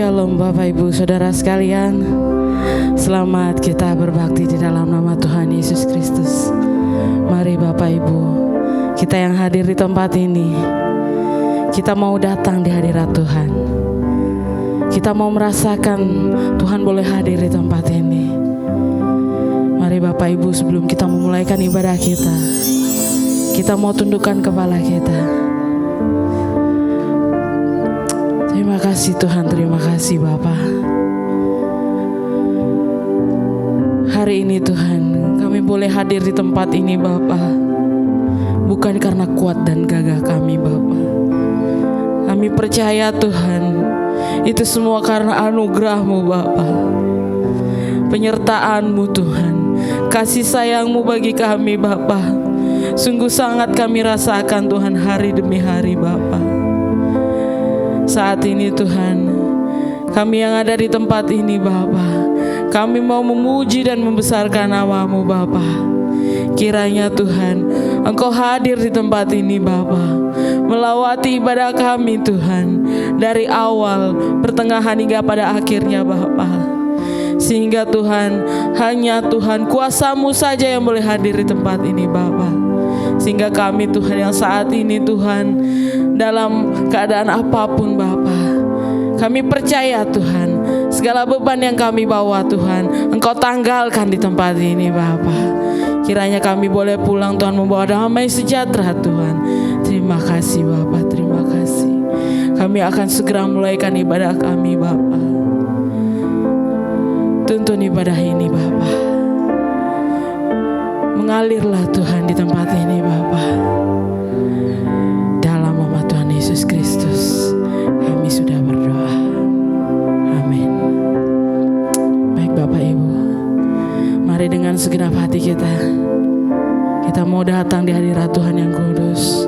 Shalom Bapak Ibu Saudara sekalian. Selamat kita berbakti di dalam nama Tuhan Yesus Kristus. Mari Bapak Ibu, kita yang hadir di tempat ini, kita mau datang di hadirat Tuhan. Kita mau merasakan Tuhan boleh hadir di tempat ini. Mari Bapak Ibu, sebelum kita memulaikan ibadah kita mau tundukkan kepala kita. Terima kasih Tuhan, terima kasih Bapa. Hari ini Tuhan, kami boleh hadir di tempat ini Bapa, bukan karena kuat dan gagah kami Bapa. Kami percaya Tuhan, itu semua karena anugerah-Mu Bapa, penyertaan-Mu Tuhan, kasih sayang-Mu bagi kami Bapa. Sungguh sangat kami rasakan Tuhan hari demi hari Bapa. Saat ini Tuhan, kami yang ada di tempat ini Bapa, kami mau memuji dan membesarkan nama-Mu Bapa. Kiranya Tuhan, Engkau hadir di tempat ini Bapa, melawati ibadah kami Tuhan, dari awal, pertengahan hingga pada akhirnya Bapa. Sehingga Tuhan, hanya Tuhan kuasa-Mu saja yang boleh hadir di tempat ini Bapa. Sehingga kami Tuhan yang saat ini Tuhan, dalam keadaan apapun Bapa, kami percaya Tuhan, segala beban yang kami bawa Tuhan, Engkau tanggalkan di tempat ini Bapa. Kiranya kami boleh pulang Tuhan membawa damai sejahtera Tuhan. Terima kasih Bapa, terima kasih. Kami akan segera mulaikan ibadah kami Bapa. Tuntun ibadah ini Bapa. Mengalirlah Tuhan di tempat ini Bapa. Dalam nama Tuhan Yesus Kristus kami sudah berdoa. Amin. Baik Bapak Ibu, mari dengan segenap hati kita mau datang di hadirat Tuhan yang kudus.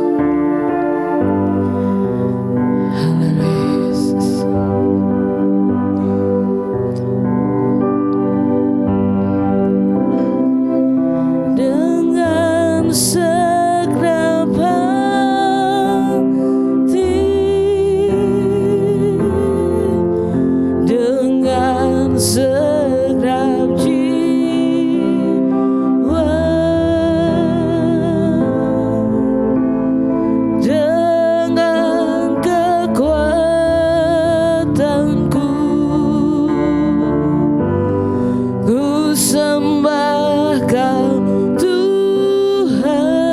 Ku sembah Kau Tuhan.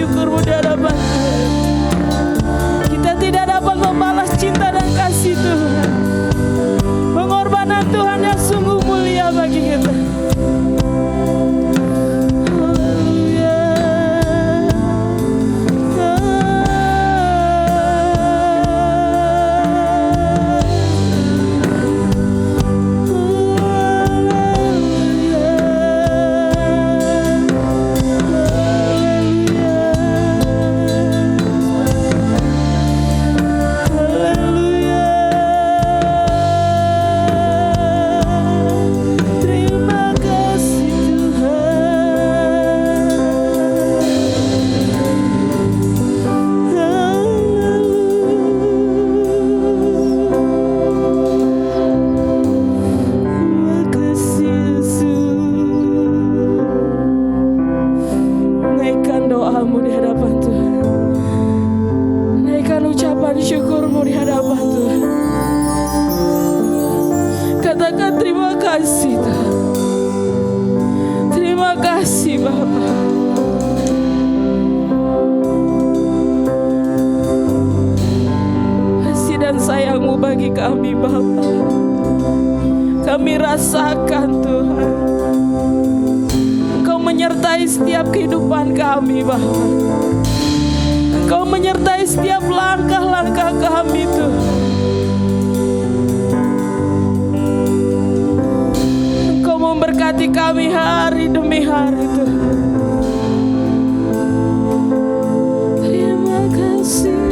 syukur-Mu di hadapan Tuhan. Kita tidak dapat membalas cinta dan kasih Tuhan, pengorbanan Tuhan yang sungguh mulia bagi kita. Syukur-Mu di hadapan Tuhan. Katakan terima kasih Tuhan. Terima kasih Bapa. Kasih dan sayang-Mu bagi kami Bapa, kami rasakan Tuhan. Engkau menyertai setiap kehidupan kami Bapa. Engkau menyertai setiap langkah-langkah kami Tuhan. Engkau memberkati kami hari demi hari Tuhan. Terima kasih Tuhan.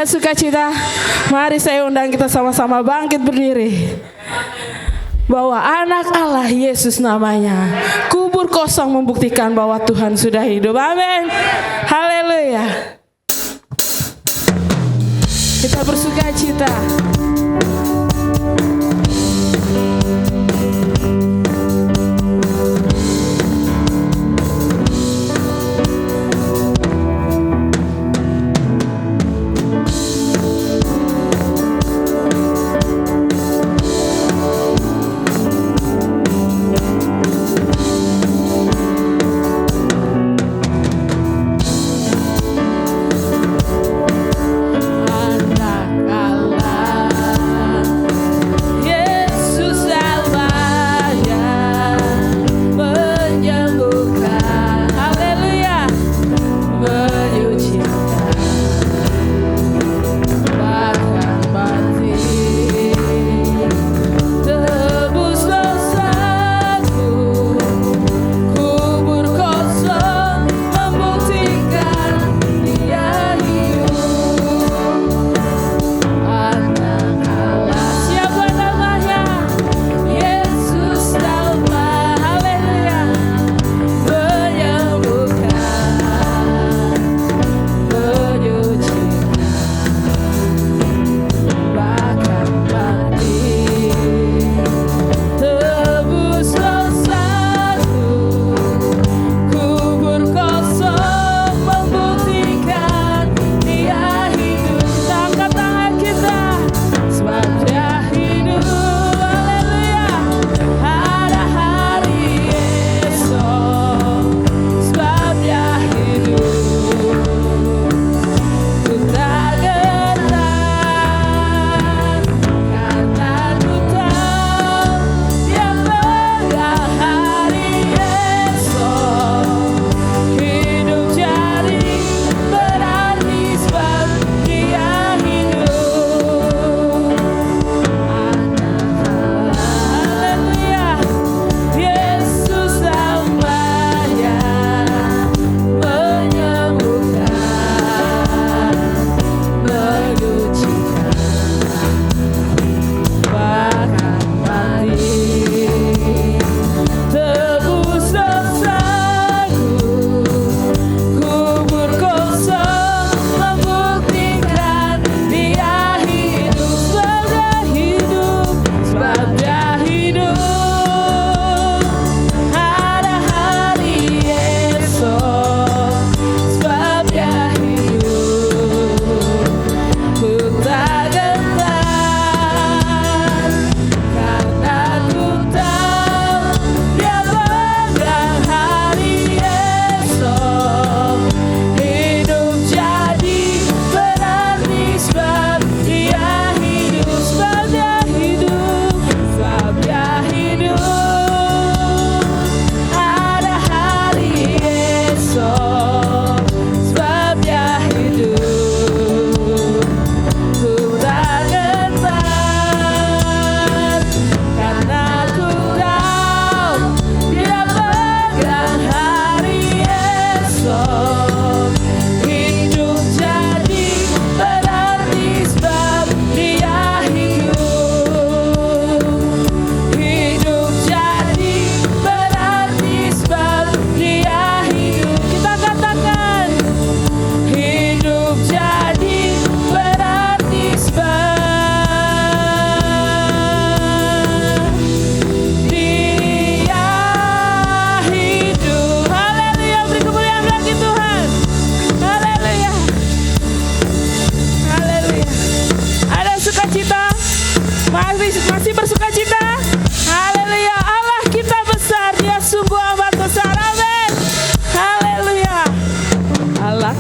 sukacita, mari saya undang kita sama-sama bangkit berdiri. Bahwa anak Allah Yesus namanya. Kubur kosong membuktikan bahwa Tuhan sudah hidup. Amin. Haleluya. Kita bersukacita.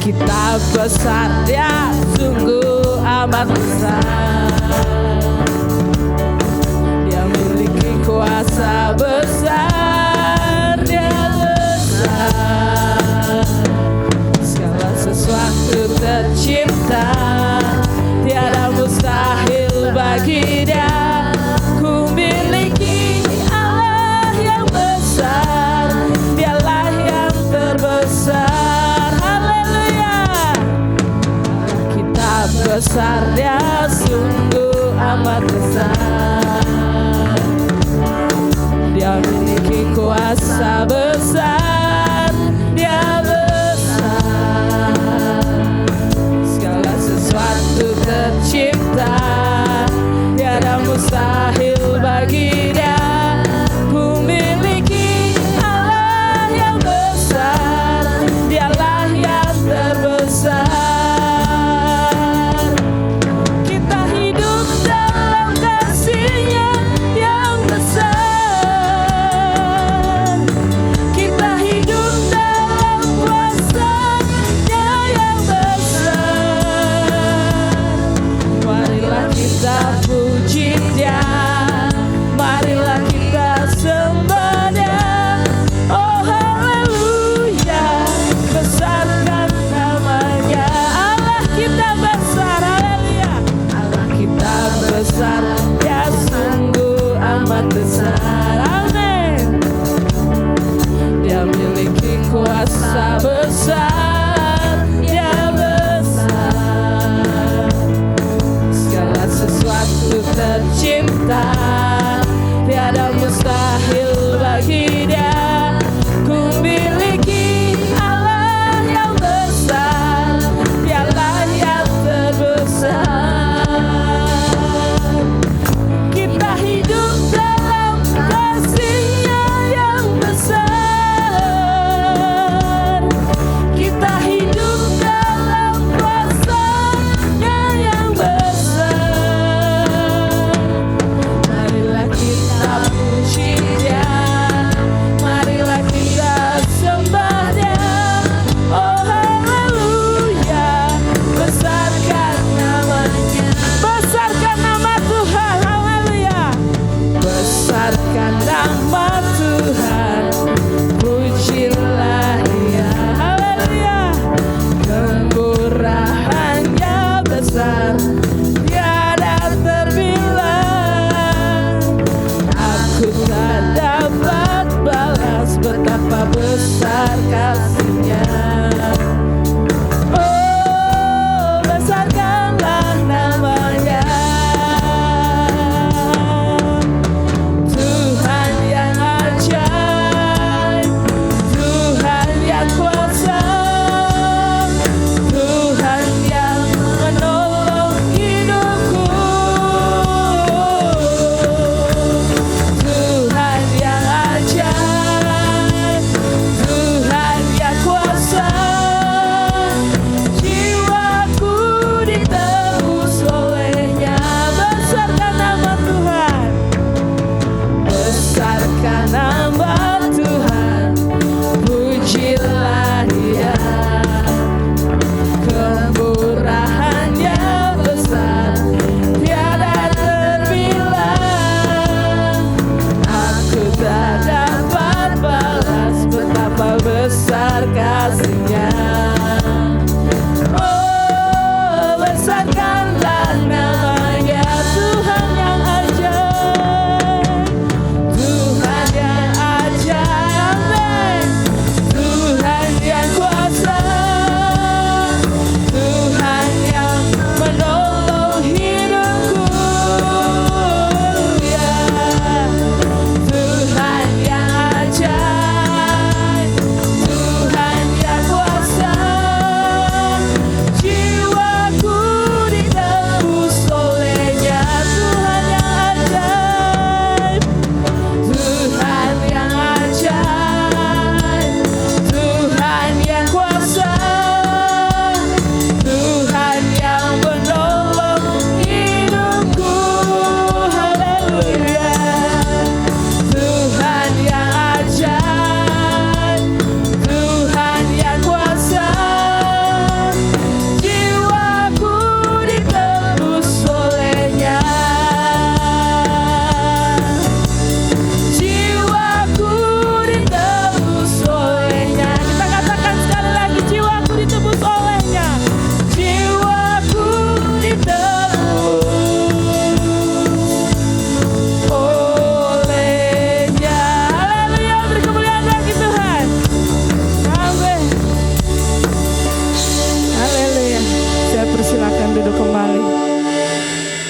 kita besar, Dia sungguh amat besar. Dia memiliki kuasa besar, Dia besar. Segala sesuatu tercipta, tiada mustahil bagi Dia. Ku miliki Allah yang besar, Dialah yang terbesar. Haleluya. Kita besar amat besar. Dia memiliki kuasa besar, Dia besar. Segala sesuatu tercipta, tiada mustahil bagi Dia. Ku miliki Allah yang besar, Dialah yang terbesar. Kita hidup dalam kasih-Nya yang besar. Kita hidup dalam kuasa-Nya yang besar. Marilah kita puji Dia, marilah kita sembah Dia. Oh haleluya, besarkan namanya. Allah kita besar, haleluya. Allah kita besar, Dia sungguh amat besar. Amin. Dia memiliki kuasa besar, Dia besar. Segala sesuatu tercipta, tiada mustahil bagi Dia. Ku miliki Allah yang besar, Dialah yang terbesar. Kita hidup dalam kasih-Nya yang besar. Kita hidup dalam kuasa-Nya yang besar. Marilah kita puji Dia,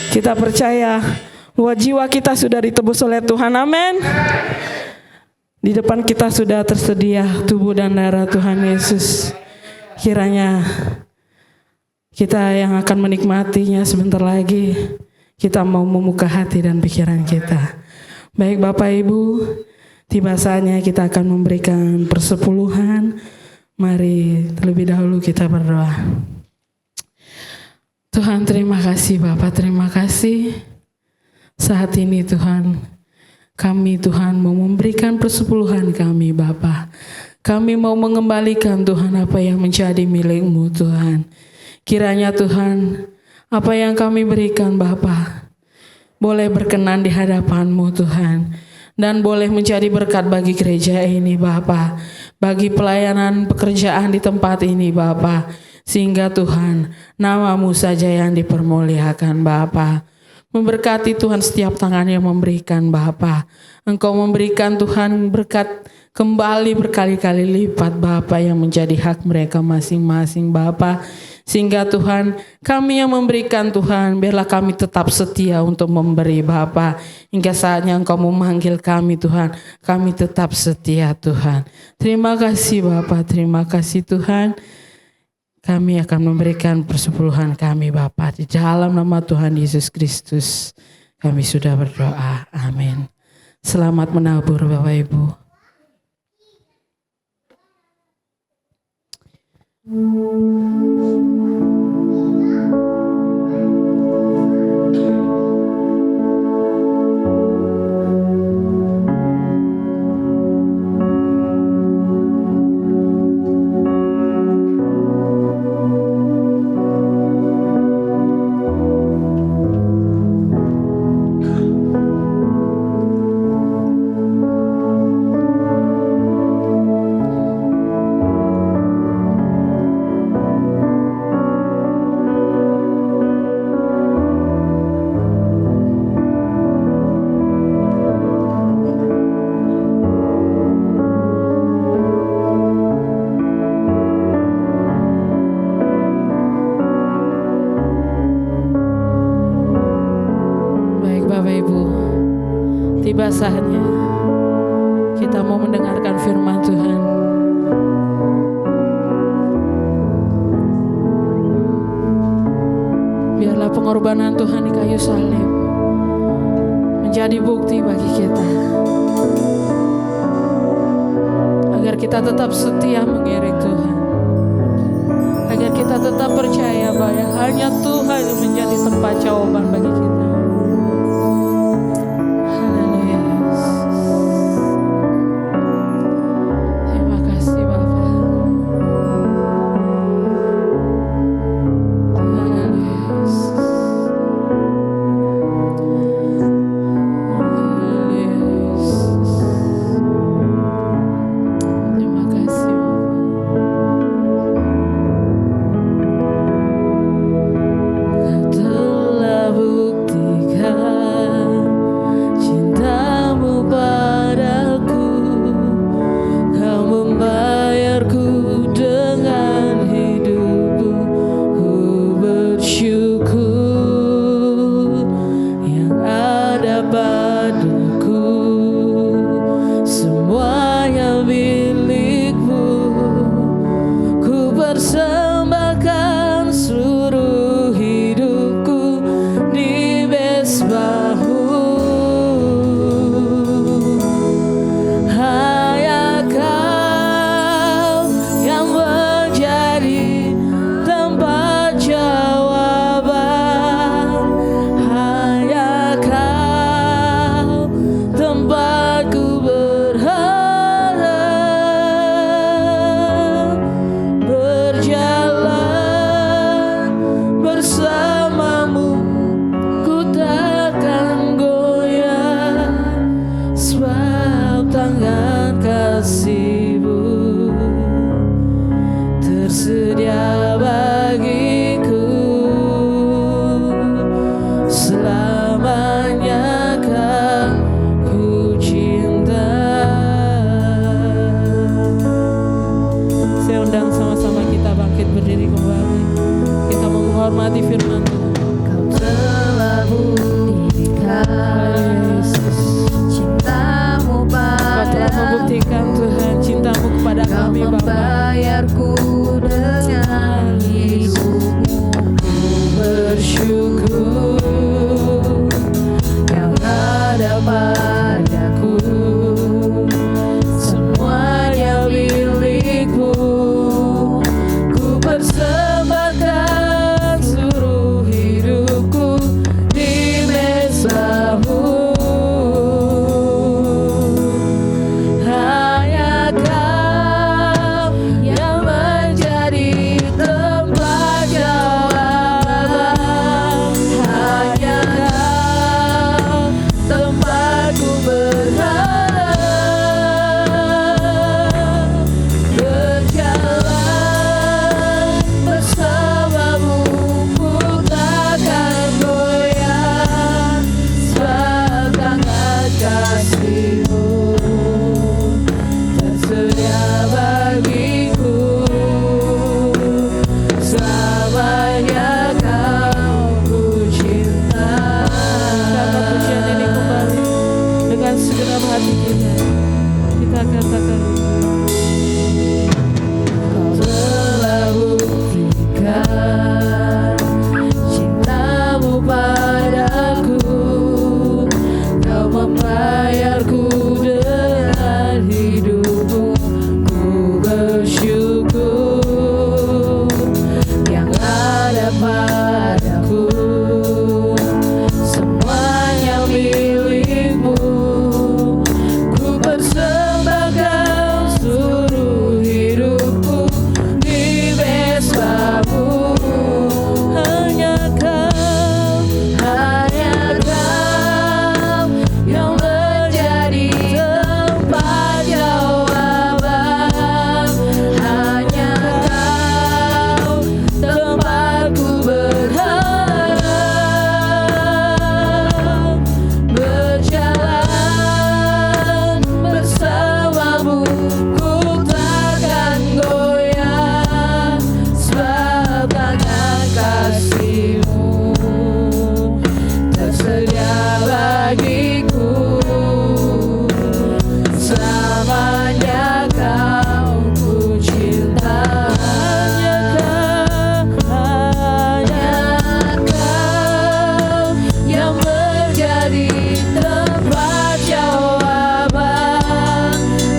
Kita percaya bahwa jiwa kita sudah ditebus oleh Tuhan. Amin. Di depan kita sudah tersedia tubuh dan darah Tuhan Yesus. Kiranya kita yang akan menikmatinya sebentar lagi. Kita mau membuka hati dan pikiran kita. Baik Bapak Ibu, tiba saatnya kita akan memberikan persepuluhan. Mari terlebih dahulu kita berdoa. Tuhan, terima kasih Bapak, terima kasih. Saat ini Tuhan, kami Tuhan mau memberikan persepuluhan kami Bapak. Kami mau mengembalikan Tuhan apa yang menjadi milik-Mu Tuhan. Kiranya Tuhan, apa yang kami berikan Bapa boleh berkenan di hadapan-Mu Tuhan, dan boleh menjadi berkat bagi gereja ini Bapa, bagi pelayanan pekerjaan di tempat ini Bapa, sehingga Tuhan nama-Mu saja yang dipermuliakan Bapa. Memberkati Tuhan setiap tangan yang memberikan Bapa. Engkau memberikan Tuhan berkat kembali berkali-kali lipat Bapa yang menjadi hak mereka masing-masing Bapa. Sehingga Tuhan, kami yang memberikan Tuhan, biarlah kami tetap setia untuk memberi Bapa. Hingga saatnya Engkau memanggil kami Tuhan, kami tetap setia Tuhan. Terima kasih Bapa, terima kasih Tuhan. Kami akan memberikan persepuluhan kami Bapa. Di dalam nama Tuhan Yesus Kristus, kami sudah berdoa. Amin. Selamat menabur Bapak Ibu. Tiba saatnya kita mau mendengarkan firman Tuhan. Biarlah pengorbanan Tuhan di kayu salib menjadi bukti bagi kita, agar kita tetap setia mengiring Tuhan, agar kita tetap percaya bahwa hanya Tuhan yang menjadi tempat jawaban bagi kita. Bukan di tempat jawaban.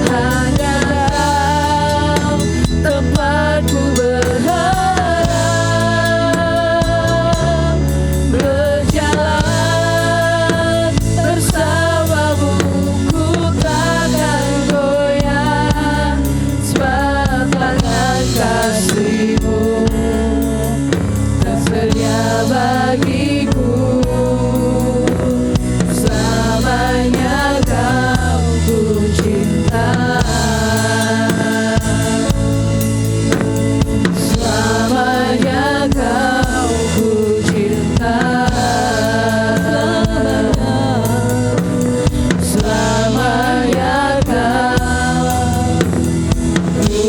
Hanya Kau tempatku berharap. Berjalan bersamamu ku takkan goyah, sebab tangan kasih-Mu tersedia bagiku. Selamanya Kau ku cinta, selamanya Kau ku cinta, selamanya Kau ku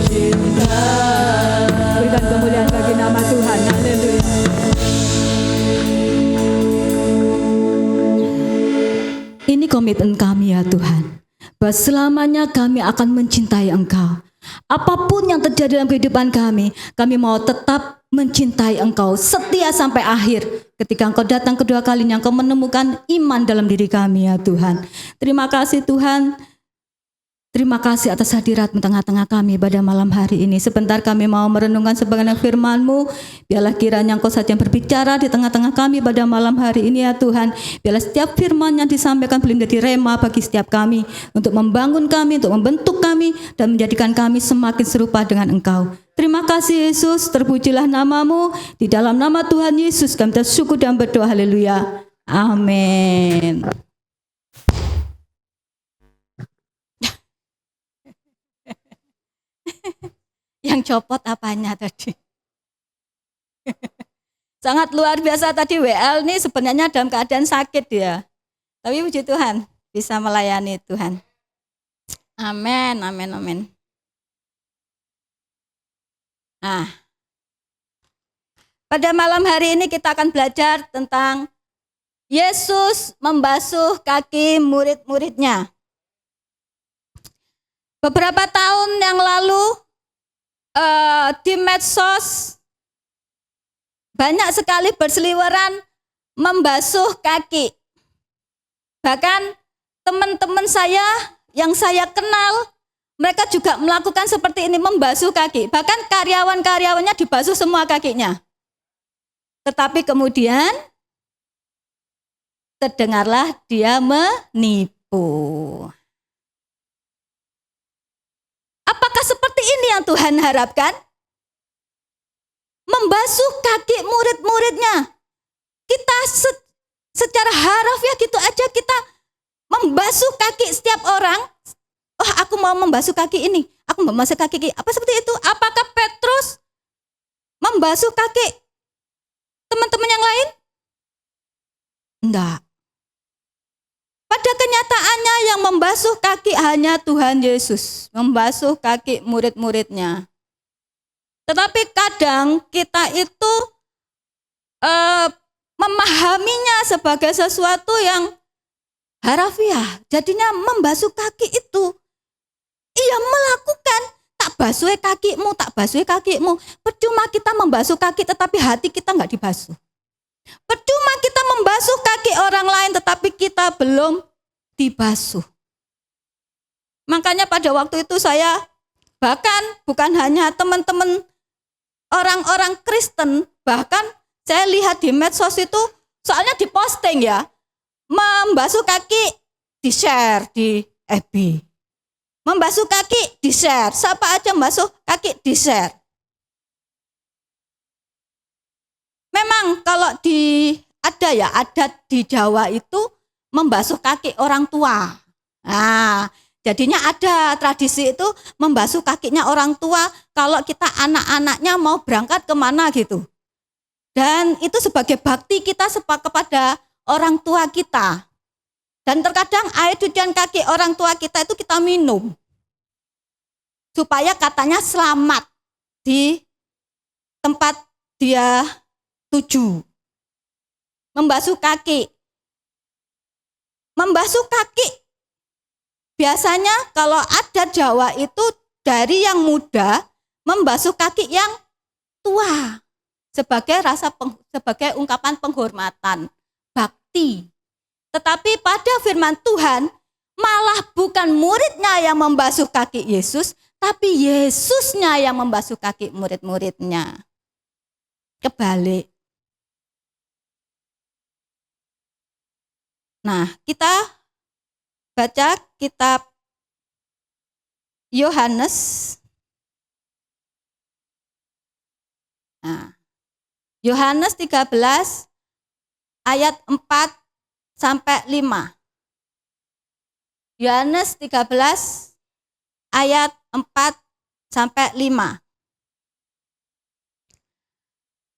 cinta. Berikan kemuliaan bagi nama Tuhan. Haleluya. Ini komitmen kami ya Tuhan, bahwa selamanya kami akan mencintai Engkau. Apapun yang terjadi dalam kehidupan kami mau tetap mencintai Engkau, setia sampai akhir. Ketika Engkau datang kedua kalinya, Engkau menemukan iman dalam diri kami ya Tuhan. Terima kasih Tuhan. Terima kasih atas hadirat di tengah-tengah kami pada malam hari ini. Sebentar kami mau merenungkan sebagian firman-Mu. Biarlah kiranya Engkau saja yang berbicara di tengah-tengah kami pada malam hari ini ya Tuhan. Biarlah setiap firman yang disampaikan boleh menjadi rema bagi setiap kami, untuk membangun kami, untuk membentuk kami, dan menjadikan kami semakin serupa dengan Engkau. Terima kasih Yesus, terpujilah nama-Mu. Di dalam nama Tuhan Yesus kami bersyukur dan berdoa. Haleluya. Amin. Yang copot apanya tadi? Sangat luar biasa tadi WL nih, sebenarnya dalam keadaan sakit dia. Tapi puji Tuhan bisa melayani Tuhan. Amin, amin, amin. Nah, pada malam hari ini kita akan belajar tentang Yesus membasuh kaki murid-muridnya. Beberapa tahun yang lalu di medsos banyak sekali berseliweran membasuh kaki. Bahkan teman-teman saya yang saya kenal, mereka juga melakukan seperti ini, membasuh kaki. Bahkan karyawan-karyawannya dibasuh semua kakinya. Tetapi kemudian terdengarlah dia menipu. Apakah seperti ini yang Tuhan harapkan? Membasuh kaki murid-muridnya. Kita secara harafiah gitu aja kita membasuh kaki setiap orang. Oh, aku mau membasuh kaki ini, aku mau membasuh kaki ini. Apa seperti itu? Apakah Petrus membasuh kaki teman-teman yang lain? Enggak. Pada kenyataannya yang membasuh kaki hanya Tuhan Yesus, membasuh kaki murid-muridnya. Tetapi kadang kita itu memahaminya sebagai sesuatu yang harafiah. Jadinya membasuh kaki itu, iya melakukan, tak basuh kakimu, tak basuh kakimu. Percuma kita membasuh kaki tetapi hati kita enggak dibasuh. Percuma kita membasuh kaki orang lain tetapi kita belum dibasuh. Makanya pada waktu itu saya bahkan bukan hanya teman-teman orang-orang Kristen, bahkan saya lihat di medsos itu, soalnya diposting ya, membasuh kaki di-share di FB. Membasuh kaki di-share, siapa aja membasuh kaki di-share. Memang kalau adat di Jawa itu membasuh kaki orang tua. Nah, jadinya ada tradisi itu membasuh kakinya orang tua kalau kita anak-anaknya mau berangkat kemana gitu. Dan itu sebagai bakti kita kepada orang tua kita. Dan terkadang air cucian kaki orang tua kita itu kita minum. Supaya katanya selamat di tempat dia tuju. Membasuh kaki. Membasuh kaki. Biasanya kalau adat Jawa itu dari yang muda membasuh kaki yang tua sebagai ungkapan penghormatan, bakti mengerti. Tetapi pada firman Tuhan, malah bukan muridnya yang membasuh kaki Yesus, tapi Yesusnya yang membasuh kaki murid-muridnya. Kebalik. Nah, kita baca kitab Yohanes. Nah, Yohanes 13 ayat 4 sampai 5. Yohanes 13 ayat 4 sampai 5.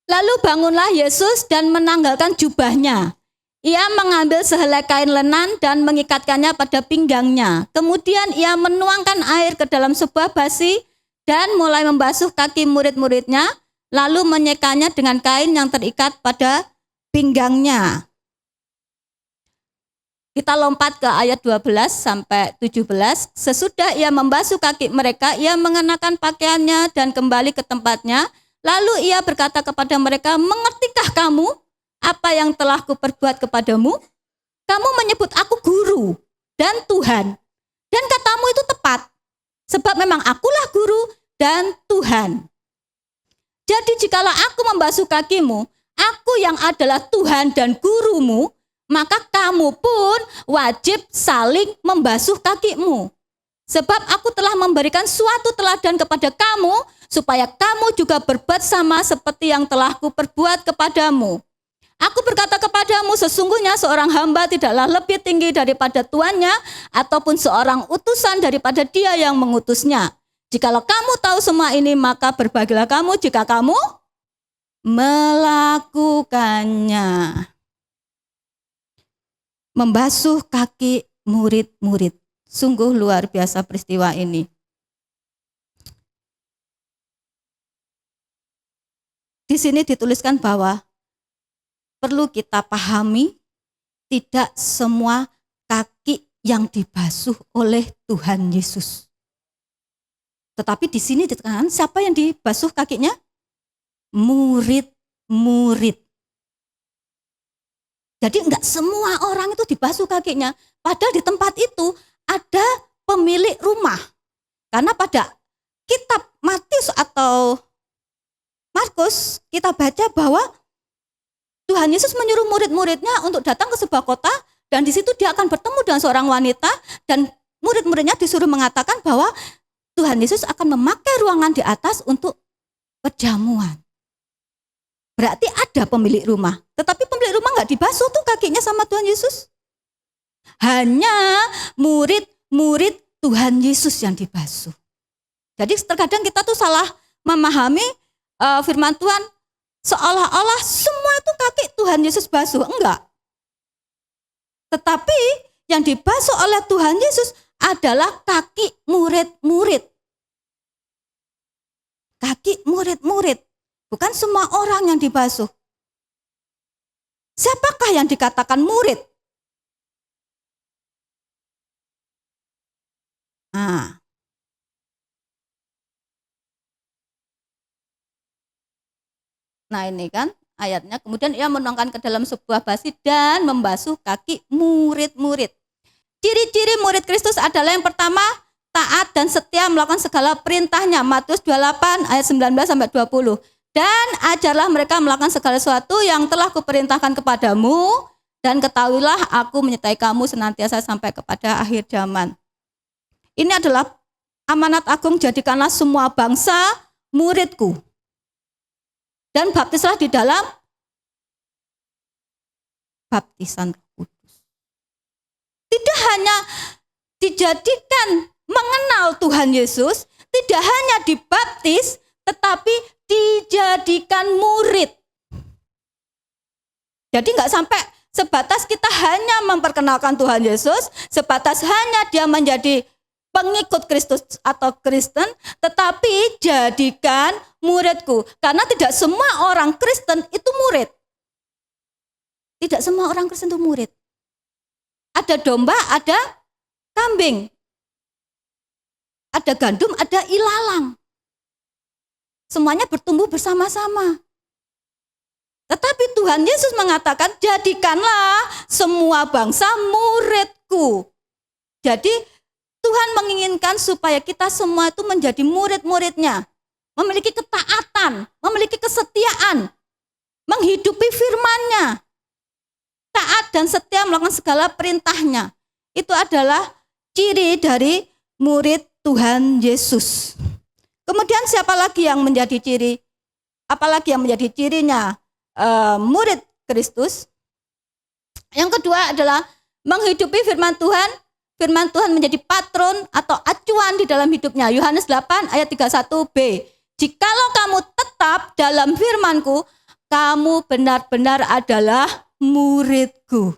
Lalu bangunlah Yesus dan menanggalkan jubahnya. Ia mengambil sehelai kain lenan dan mengikatkannya pada pinggangnya. Kemudian ia menuangkan air ke dalam sebuah basi dan mulai membasuh kaki murid-muridnya, lalu menyekanya dengan kain yang terikat pada pinggangnya. Kita lompat ke ayat 12 sampai 17. Sesudah ia membasuh kaki mereka, ia mengenakan pakaiannya dan kembali ke tempatnya. Lalu ia berkata kepada mereka, mengertikah kamu apa yang telah kuperbuat kepadamu? Kamu menyebut aku guru dan Tuhan. Dan katamu itu tepat, sebab memang akulah guru dan Tuhan. Jadi jikalau aku membasuh kakimu, aku yang adalah Tuhan dan gurumu, maka kamu pun wajib saling membasuh kakimu. Sebab aku telah memberikan suatu teladan kepada kamu, supaya kamu juga berbuat sama seperti yang telah kuperbuat kepadamu. Aku berkata kepadamu, sesungguhnya seorang hamba tidaklah lebih tinggi daripada tuannya, ataupun seorang utusan daripada dia yang mengutusnya. Jikalau kamu tahu semua ini, maka berbahagialah kamu jika kamu melakukannya. Membasuh kaki murid-murid. Sungguh luar biasa peristiwa ini. Di sini dituliskan bahwa perlu kita pahami, tidak semua kaki yang dibasuh oleh Tuhan Yesus. Tetapi di sini ditekankan siapa yang dibasuh kakinya? Murid-murid. Jadi enggak semua orang itu dibasuh kakinya. Padahal di tempat itu ada pemilik rumah. Karena pada kitab Matius atau Markus kita baca bahwa Tuhan Yesus menyuruh murid-muridnya untuk datang ke sebuah kota, dan di situ dia akan bertemu dengan seorang wanita, dan murid-muridnya disuruh mengatakan bahwa Tuhan Yesus akan memakai ruangan di atas untuk perjamuan. Berarti ada pemilik rumah, tetapi pemilik rumah nggak dibasuh tuh kakinya sama Tuhan Yesus. Hanya murid-murid Tuhan Yesus yang dibasuh. Jadi terkadang kita tuh salah memahami firman Tuhan, seolah-olah semua itu kaki Tuhan Yesus basuh. Enggak. Tetapi yang dibasuh oleh Tuhan Yesus adalah kaki murid-murid. Kaki murid-murid. Bukan semua orang yang dibasuh. Siapakah yang dikatakan murid? Nah ini kan ayatnya. Kemudian ia menuangkan ke dalam sebuah basi dan membasuh kaki murid-murid. Ciri-ciri murid Kristus adalah yang pertama, taat dan setia melakukan segala perintahnya. Matius 28 ayat 19 sampai 20. Dan ajarlah mereka melakukan segala sesuatu yang telah kuperintahkan kepadamu, dan ketahuilah aku menyertai kamu senantiasa sampai kepada akhir zaman. Ini adalah amanat agung, jadikanlah semua bangsa muridku. Dan baptislah di dalam baptisan Roh Kudus. Tidak hanya dijadikan mengenal Tuhan Yesus, tidak hanya dibaptis, tetapi dijadikan murid. Jadi nggak sampai sebatas kita hanya memperkenalkan Tuhan Yesus, sebatas hanya dia menjadi pengikut Kristus atau Kristen, tetapi jadikan muridku. Karena tidak semua orang Kristen itu murid. Tidak semua orang Kristen itu murid. Ada domba, ada kambing. Ada gandum, ada ilalang. Semuanya bertumbuh bersama-sama. Tetapi Tuhan Yesus mengatakan, jadikanlah semua bangsa muridku. Jadi Tuhan menginginkan supaya kita semua itu menjadi murid-muridnya, memiliki ketaatan, memiliki kesetiaan, menghidupi firman-Nya, taat dan setia melakukan segala perintahnya. Itu adalah ciri dari murid Tuhan Yesus. Kemudian siapa lagi yang menjadi ciri? Apalagi yang menjadi cirinya murid Kristus? Yang kedua adalah menghidupi firman Tuhan. Firman Tuhan menjadi patron atau acuan di dalam hidupnya. Yohanes 8 ayat 31b. Jikalau kamu tetap dalam firman-Ku, kamu benar-benar adalah murid-Ku.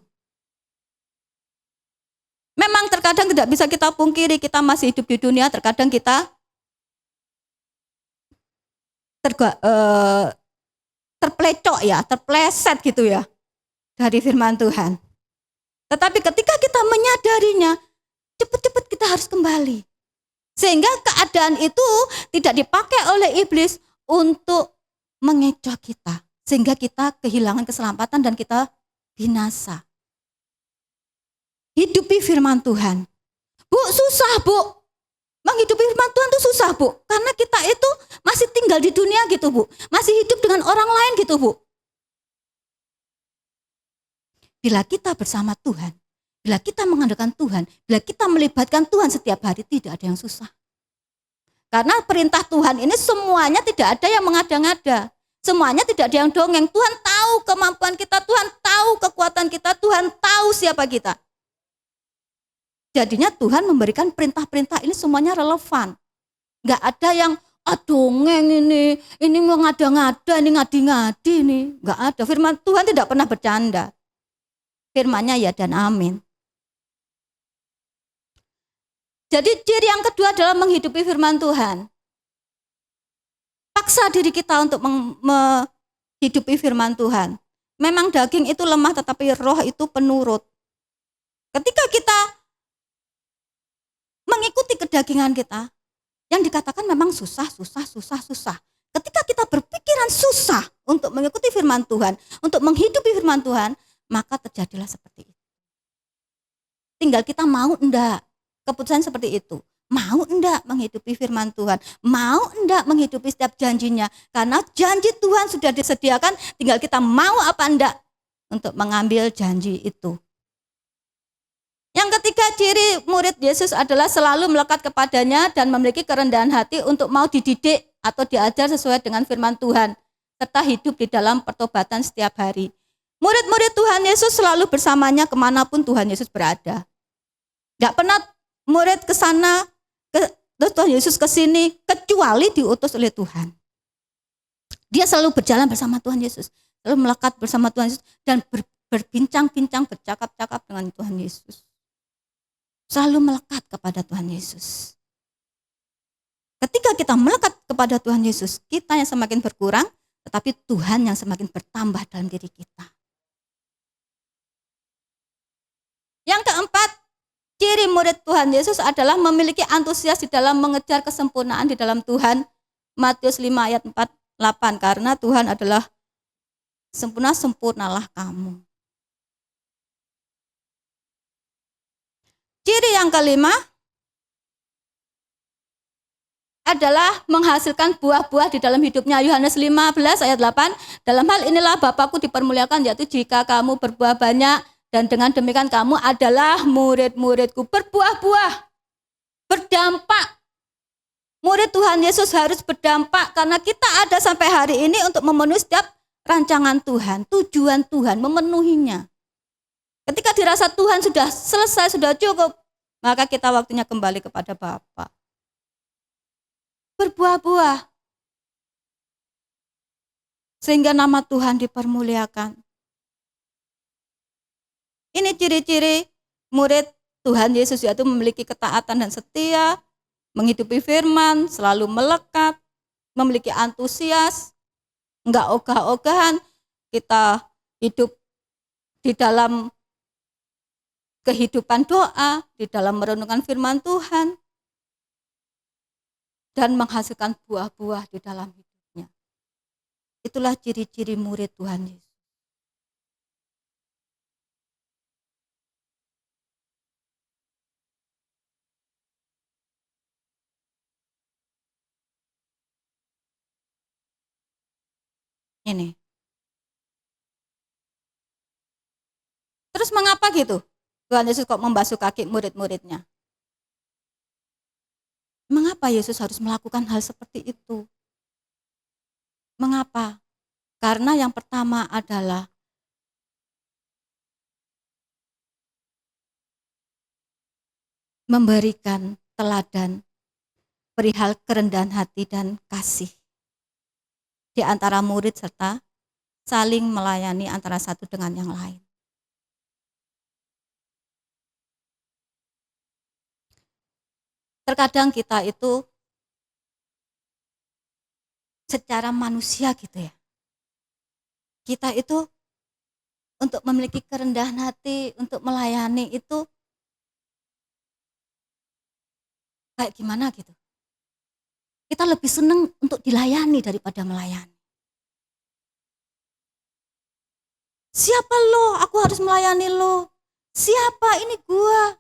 Memang terkadang tidak bisa kita pungkiri, kita masih hidup di dunia, terkadang kita terplecok ya, terpleset gitu ya dari firman Tuhan. Tetapi ketika kita menyadarinya, cepat-cepat kita harus kembali. Sehingga keadaan itu tidak dipakai oleh iblis untuk mengecoh kita. Sehingga kita kehilangan keselamatan dan kita binasa. Hidupi firman Tuhan. Bu, susah Bu. Menghidupi firman Tuhan itu susah Bu. Karena kita itu masih tinggal di dunia gitu Bu. Masih hidup dengan orang lain gitu Bu. Bila kita bersama Tuhan, bila kita mengandalkan Tuhan, bila kita melibatkan Tuhan setiap hari, tidak ada yang susah. Karena perintah Tuhan ini semuanya tidak ada yang mengada-ngada. Semuanya tidak ada yang dongeng. Tuhan tahu kemampuan kita, Tuhan tahu kekuatan kita, Tuhan tahu siapa kita. Jadinya Tuhan memberikan perintah-perintah ini semuanya relevan. Enggak ada yang dongeng ini mengada-ngada, ini ngadi-ngadi ini. Enggak ada. Firman Tuhan tidak pernah bercanda. Firman-Nya ya dan amin. Jadi ciri yang kedua adalah menghidupi firman Tuhan. Paksa diri kita untuk menghidupi firman Tuhan. Memang daging itu lemah tetapi roh itu penurut. Ketika kita mengikuti kedagingan kita, yang dikatakan memang susah. Ketika kita berpikiran susah untuk mengikuti firman Tuhan, untuk menghidupi firman Tuhan, maka terjadilah seperti itu. Tinggal kita mau enggak, keputusan seperti itu. Mau enggak menghidupi firman Tuhan, mau enggak menghidupi setiap janjinya. Karena janji Tuhan sudah disediakan, tinggal kita mau apa enggak untuk mengambil janji itu. Yang ketiga, ciri murid Yesus adalah selalu melekat kepadanya dan memiliki kerendahan hati untuk mau dididik atau diajar sesuai dengan firman Tuhan, serta hidup di dalam pertobatan setiap hari. Murid-murid Tuhan Yesus selalu bersamanya kemanapun Tuhan Yesus berada. Gak pernah murid ke sana, Tuhan Yesus ke sini, kecuali diutus oleh Tuhan. Dia selalu berjalan bersama Tuhan Yesus, selalu melekat bersama Tuhan Yesus, dan berbincang-bincang, bercakap-cakap dengan Tuhan Yesus. Selalu melekat kepada Tuhan Yesus. Ketika kita melekat kepada Tuhan Yesus, kita yang semakin berkurang, tetapi Tuhan yang semakin bertambah dalam diri kita. Yang keempat, ciri murid Tuhan Yesus adalah memiliki antusias di dalam mengejar kesempurnaan di dalam Tuhan. Matius 5 ayat 4-8, karena Tuhan adalah sempurna, sempurnalah kamu. Ciri yang kelima adalah menghasilkan buah-buah di dalam hidupnya. Yohanes 15 ayat 8, dalam hal inilah Bapakku dipermuliakan, yaitu jika kamu berbuah banyak, dan dengan demikian kamu adalah murid-muridku. Berbuah-buah, berdampak. Murid Tuhan Yesus harus berdampak karena kita ada sampai hari ini untuk memenuhi setiap rancangan Tuhan, tujuan Tuhan, memenuhinya. Ketika dirasa Tuhan sudah selesai, sudah cukup, maka kita waktunya kembali kepada Bapa. Berbuah-buah sehingga nama Tuhan dipermuliakan. Ini ciri-ciri murid Tuhan Yesus, yaitu memiliki ketaatan dan setia, menghidupi firman, selalu melekat, memiliki antusias, enggak ogah-ogahan. Kita hidup di dalam kehidupan doa, di dalam merenungkan firman Tuhan, dan menghasilkan buah-buah di dalam hidupnya. Itulah ciri-ciri murid Tuhan Yesus. Ini. Terus mengapa gitu? Tuhan Yesus kok membasuh kaki murid-muridnya? Mengapa Yesus harus melakukan hal seperti itu? Mengapa? Karena yang pertama adalah memberikan teladan perihal kerendahan hati dan kasih di antara murid serta saling melayani antara satu dengan yang lain. Terkadang kita itu secara manusia gitu ya. Kita itu untuk memiliki kerendahan hati, untuk melayani itu kayak gimana gitu. Kita lebih senang untuk dilayani daripada melayani. Siapa lo? Aku harus melayani lo. Siapa? Ini gua.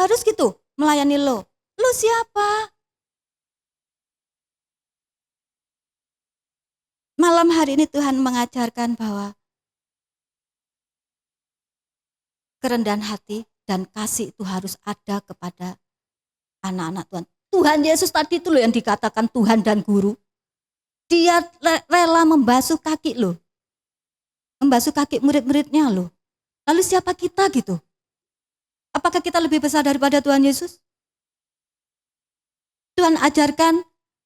Harus gitu melayani lo. Lo siapa? Malam hari ini Tuhan mengajarkan bahwa kerendahan hati dan kasih itu harus ada kepada anak-anak Tuhan. Tuhan Yesus tadi itu loh yang dikatakan Tuhan dan Guru. Dia rela membasuh kaki loh. Membasuh kaki murid-muridnya loh. Lalu siapa kita gitu? Apakah kita lebih besar daripada Tuhan Yesus? Tuhan ajarkan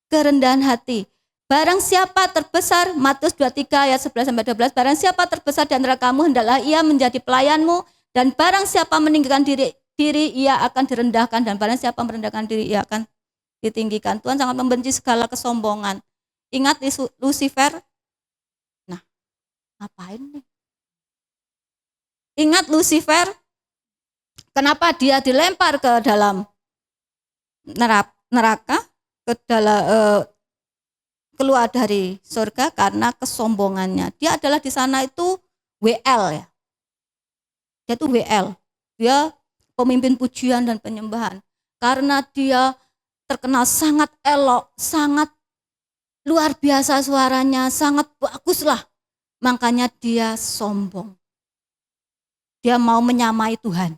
kerendahan hati. Barang siapa terbesar, Matius 23 ayat 11-12, barang siapa terbesar di antara kamu, hendaklah ia menjadi pelayanmu, dan barang siapa meninggikan diri, ia akan direndahkan, dan barang siapa merendahkan diri, ia akan ditinggikan. Tuhan sangat membenci segala kesombongan. Ingat Lucifer? Nah, ngapain nih? Ingat Lucifer? Kenapa dia dilempar ke dalam neraka, ke dalam keluar dari surga? Karena kesombongannya. Dia adalah di sana itu WL ya. Dia itu WL. Dia pemimpin pujian dan penyembahan. Karena dia terkenal sangat elok, sangat luar biasa suaranya, sangat bagus lah. Makanya dia sombong. Dia mau menyamai Tuhan.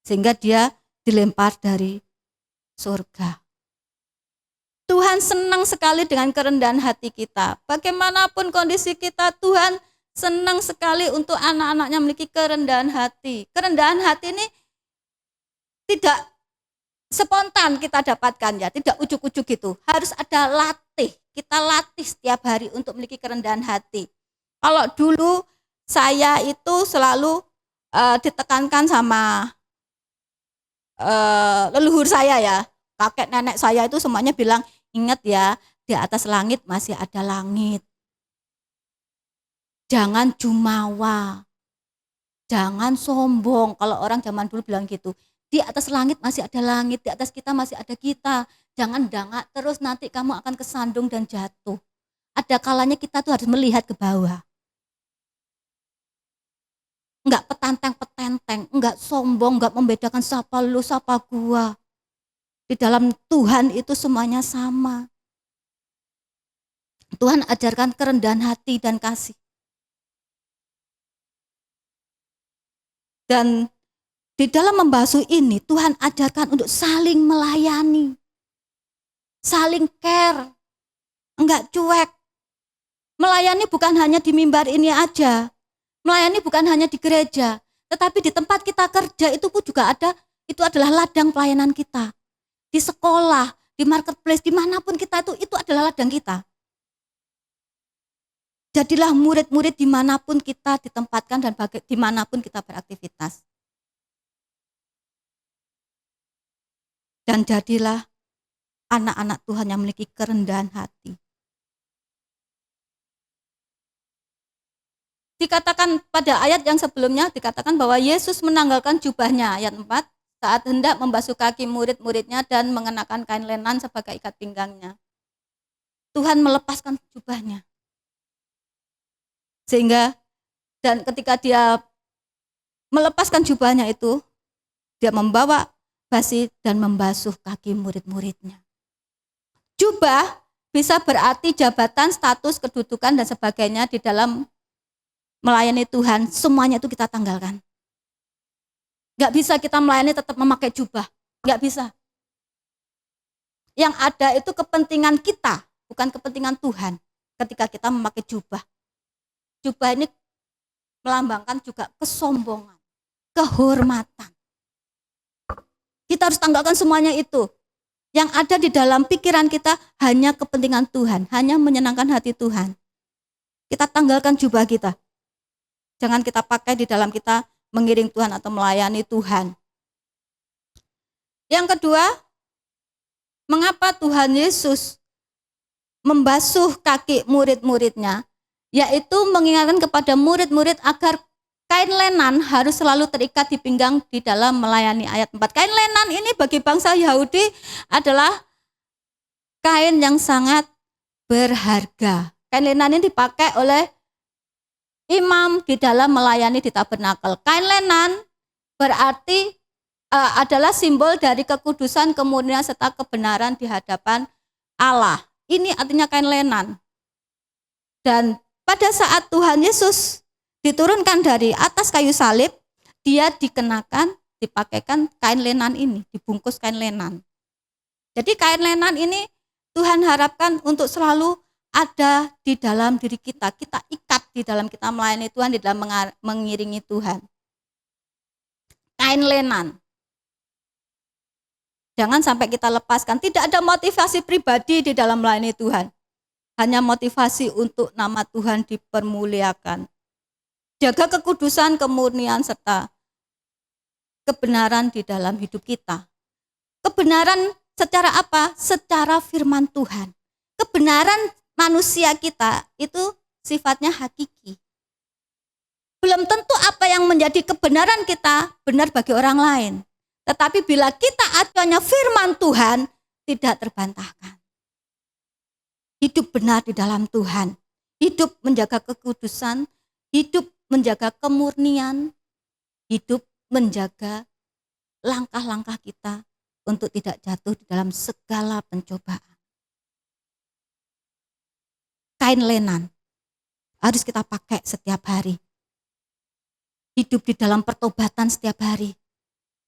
Sehingga dia dilempar dari surga. Tuhan senang sekali dengan kerendahan hati kita. Bagaimanapun kondisi kita, Tuhan senang sekali untuk anak-anaknya memiliki kerendahan hati. Kerendahan hati ini tidak spontan kita dapatkan ya, tidak ujuk-ujuk gitu. Harus ada latih. Kita latih setiap hari untuk memiliki kerendahan hati. Kalau dulu saya itu selalu ditekankan sama leluhur saya ya. Kakek nenek saya itu semuanya bilang, ingat ya, di atas langit masih ada langit. Jangan jumawa. Jangan sombong. Kalau orang zaman dulu bilang gitu. Di atas langit masih ada langit, di atas kita masih ada kita. Jangan dangak terus, nanti kamu akan kesandung dan jatuh. Ada kalanya kita tuh harus melihat ke bawah. Enggak petanteng-petenteng, enggak sombong, enggak membedakan siapa lu, siapa gua. Di dalam Tuhan itu semuanya sama. Tuhan ajarkan kerendahan hati dan kasih. Dan di dalam membasuh ini Tuhan ajarkan untuk saling melayani. Saling care. Enggak cuek. Melayani bukan hanya di mimbar ini aja. Melayani bukan hanya di gereja. Tetapi di tempat kita kerja itu pun juga ada. Itu adalah ladang pelayanan kita. Di sekolah, di marketplace, dimanapun kita itu adalah ladang kita. Jadilah murid-murid dimanapun kita ditempatkan dan dimanapun kita beraktivitas. Dan jadilah anak-anak Tuhan yang memiliki kerendahan hati. Dikatakan pada ayat yang sebelumnya, dikatakan bahwa Yesus menanggalkan jubahnya, ayat 4, saat hendak membasuh kaki murid-muridnya dan mengenakan kain lenan sebagai ikat pinggangnya. Tuhan melepaskan jubahnya. Sehingga, dan ketika dia melepaskan jubahnya itu, dia membawa basi dan membasuh kaki murid-muridnya. Jubah bisa berarti jabatan, status, kedudukan, dan sebagainya di dalam melayani Tuhan. Semuanya itu kita tanggalkan. Gak bisa kita melayani tetap memakai jubah. Gak bisa. Yang ada itu kepentingan kita, bukan kepentingan Tuhan ketika kita memakai jubah. Jubah ini melambangkan juga kesombongan, kehormatan. Kita harus tanggalkan semuanya itu. Yang ada di dalam pikiran kita hanya kepentingan Tuhan, hanya menyenangkan hati Tuhan. Kita tanggalkan jubah kita. Jangan kita pakai di dalam kita mengiring Tuhan atau melayani Tuhan. Yang kedua, mengapa Tuhan Yesus membasuh kaki murid-muridnya? Yaitu mengingatkan kepada murid-murid agar kain lenan harus selalu terikat di pinggang di dalam melayani. Ayat 4. Kain lenan ini bagi bangsa Yahudi adalah kain yang sangat berharga. Kain lenan ini dipakai oleh imam di dalam melayani di tabernakel. Kain lenan berarti adalah simbol dari kekudusan, kemurnian, serta kebenaran di hadapan Allah. Ini artinya kain lenan. Dan pada saat Tuhan Yesus diturunkan dari atas kayu salib, dia dikenakan, dipakaikan kain lenan ini, dibungkus kain lenan. Jadi kain lenan ini Tuhan harapkan untuk selalu ada di dalam diri kita. Kita ikat di dalam kita melayani Tuhan, di dalam mengiringi Tuhan. Kain lenan. Jangan sampai kita lepaskan. Tidak ada motivasi pribadi di dalam melayani Tuhan. Hanya motivasi untuk nama Tuhan dipermuliakan. Jaga kekudusan, kemurnian, serta kebenaran di dalam hidup kita. Kebenaran secara apa? Secara firman Tuhan. Kebenaran manusia kita itu sifatnya hakiki. Belum tentu apa yang menjadi kebenaran kita benar bagi orang lain. Tetapi bila kita acuannya firman Tuhan, tidak terbantahkan. Hidup benar di dalam Tuhan. Hidup menjaga kekudusan, hidup menjaga kemurnian, hidup menjaga langkah-langkah kita untuk tidak jatuh di dalam segala pencobaan. Kain lenan harus kita pakai setiap hari. Hidup di dalam pertobatan setiap hari.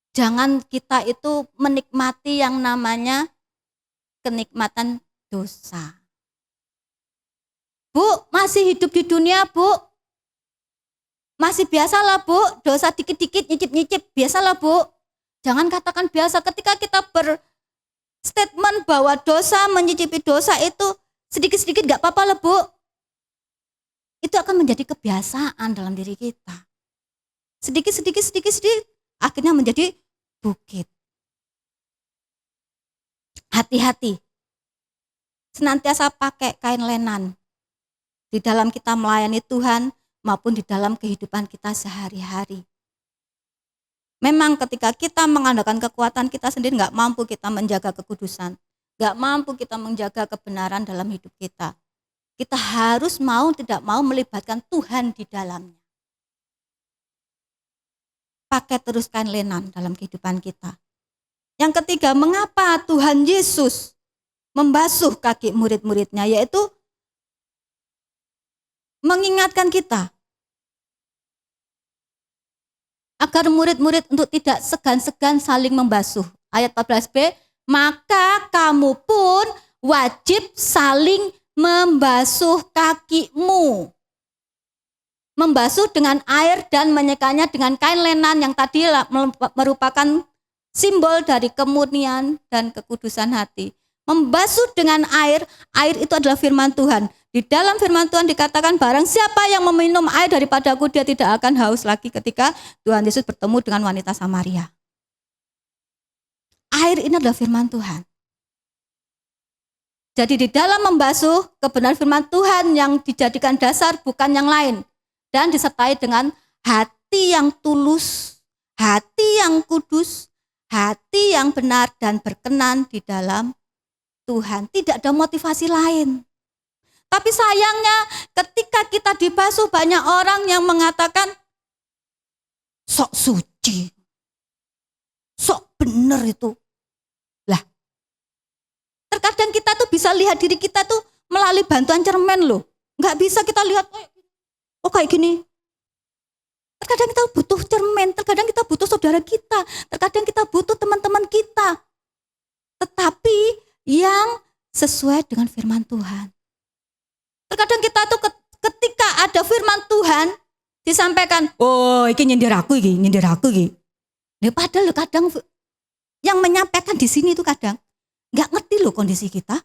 Jangan kita itu menikmati yang namanya kenikmatan dosa. Bu, masih hidup di dunia, Bu. Masih biasalah, Bu. Dosa dikit-dikit, nyicip-nyicip, biasalah, Bu. Jangan katakan biasa ketika kita berstatement bahwa dosa, menyicipi dosa itu sedikit-sedikit gak apa-apa lah, Bu. Itu akan menjadi kebiasaan dalam diri kita. Sedikit-sedikit, akhirnya menjadi bukit. Hati-hati. Senantiasa pakai kain lenan di dalam kita melayani Tuhan maupun di dalam kehidupan kita sehari-hari. Memang ketika kita mengandalkan kekuatan kita sendiri gak mampu kita menjaga kekudusan. Gak mampu kita menjaga kebenaran dalam hidup kita. Kita harus mau tidak mau melibatkan Tuhan di dalamnya. Pakai terus kain lenan dalam kehidupan kita. Yang ketiga, mengapa Tuhan Yesus membasuh kaki murid-muridnya, yaitu mengingatkan kita agar murid-murid untuk tidak segan-segan saling membasuh. Ayat 14b, maka kamu pun wajib saling membasuh kakimu. Membasuh dengan air dan menyekanya dengan kain lenan yang tadi merupakan simbol dari kemurnian dan kekudusan hati. Membasuh dengan air itu adalah firman Tuhan. Di dalam firman Tuhan dikatakan barang siapa yang meminum air daripadaku dia tidak akan haus lagi ketika Tuhan Yesus bertemu dengan wanita Samaria. Air ini adalah firman Tuhan. Jadi di dalam membasuh kebenaran firman Tuhan yang dijadikan dasar bukan yang lain. Dan disertai dengan hati yang tulus, hati yang kudus, hati yang benar dan berkenan di dalam Tuhan. Tidak ada motivasi lain. Tapi sayangnya ketika kita dibasuh banyak orang yang mengatakan sok suci, sok benar itu. Lah, Terkadang kita tuh bisa lihat diri kita tuh melalui bantuan cermin loh. Nggak bisa kita lihat, oh kayak gini. Terkadang kita butuh cermin, terkadang kita butuh saudara kita, terkadang kita butuh teman-teman kita. Tetapi yang sesuai dengan firman Tuhan. Terkadang kita tuh ketika ada firman Tuhan disampaikan, oh ini nyindir aku ini. Nah, padahal kadang yang menyampaikan di sini itu kadang nggak ngerti loh kondisi kita.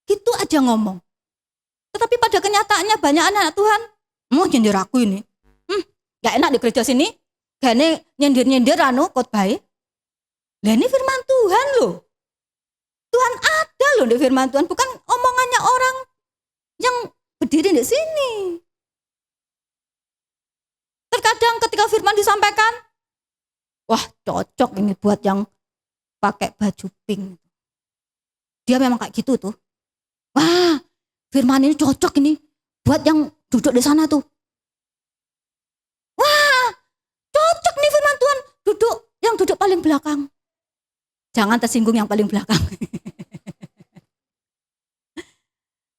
Gitu aja ngomong. Tetapi pada kenyataannya banyak anak Tuhan, mau nyindir aku ini. Gak enak di gereja sini, gak enak nyindir khotbah. Lah ini firman Tuhan loh. Tuhan ada loh di firman Tuhan, bukan omongannya orang yang berdiri di sini. Terkadang ketika firman disampaikan, wah cocok ini buat yang pakai baju pink. Dia memang kayak gitu tuh. Wah, firman ini cocok ini buat yang duduk di sana tuh. Wah, cocok nih firman Tuhan yang duduk paling belakang. Jangan tersinggung yang paling belakang.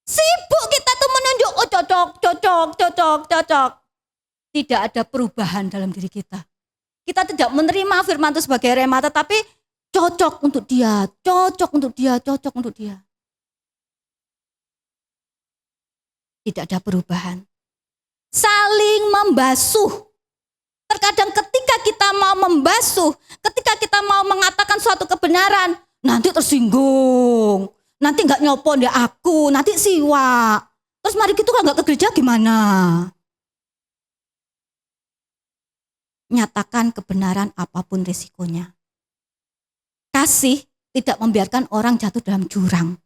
Sibuk kita tuh menunjuk, oh cocok. Tidak ada perubahan dalam diri kita. Kita tidak menerima firman itu sebagai rema, tetapi cocok untuk dia. Tidak ada perubahan. Saling membasuh. Terkadang ketika kita mau membasuh, ketika kita mau mengatakan suatu kebenaran, nanti tersinggung, nanti nggak nyopon ya aku, nanti siwa. Terus mari kita kalau nggak ke gereja gimana? Nyatakan kebenaran apapun risikonya. Kasih tidak membiarkan orang jatuh dalam jurang.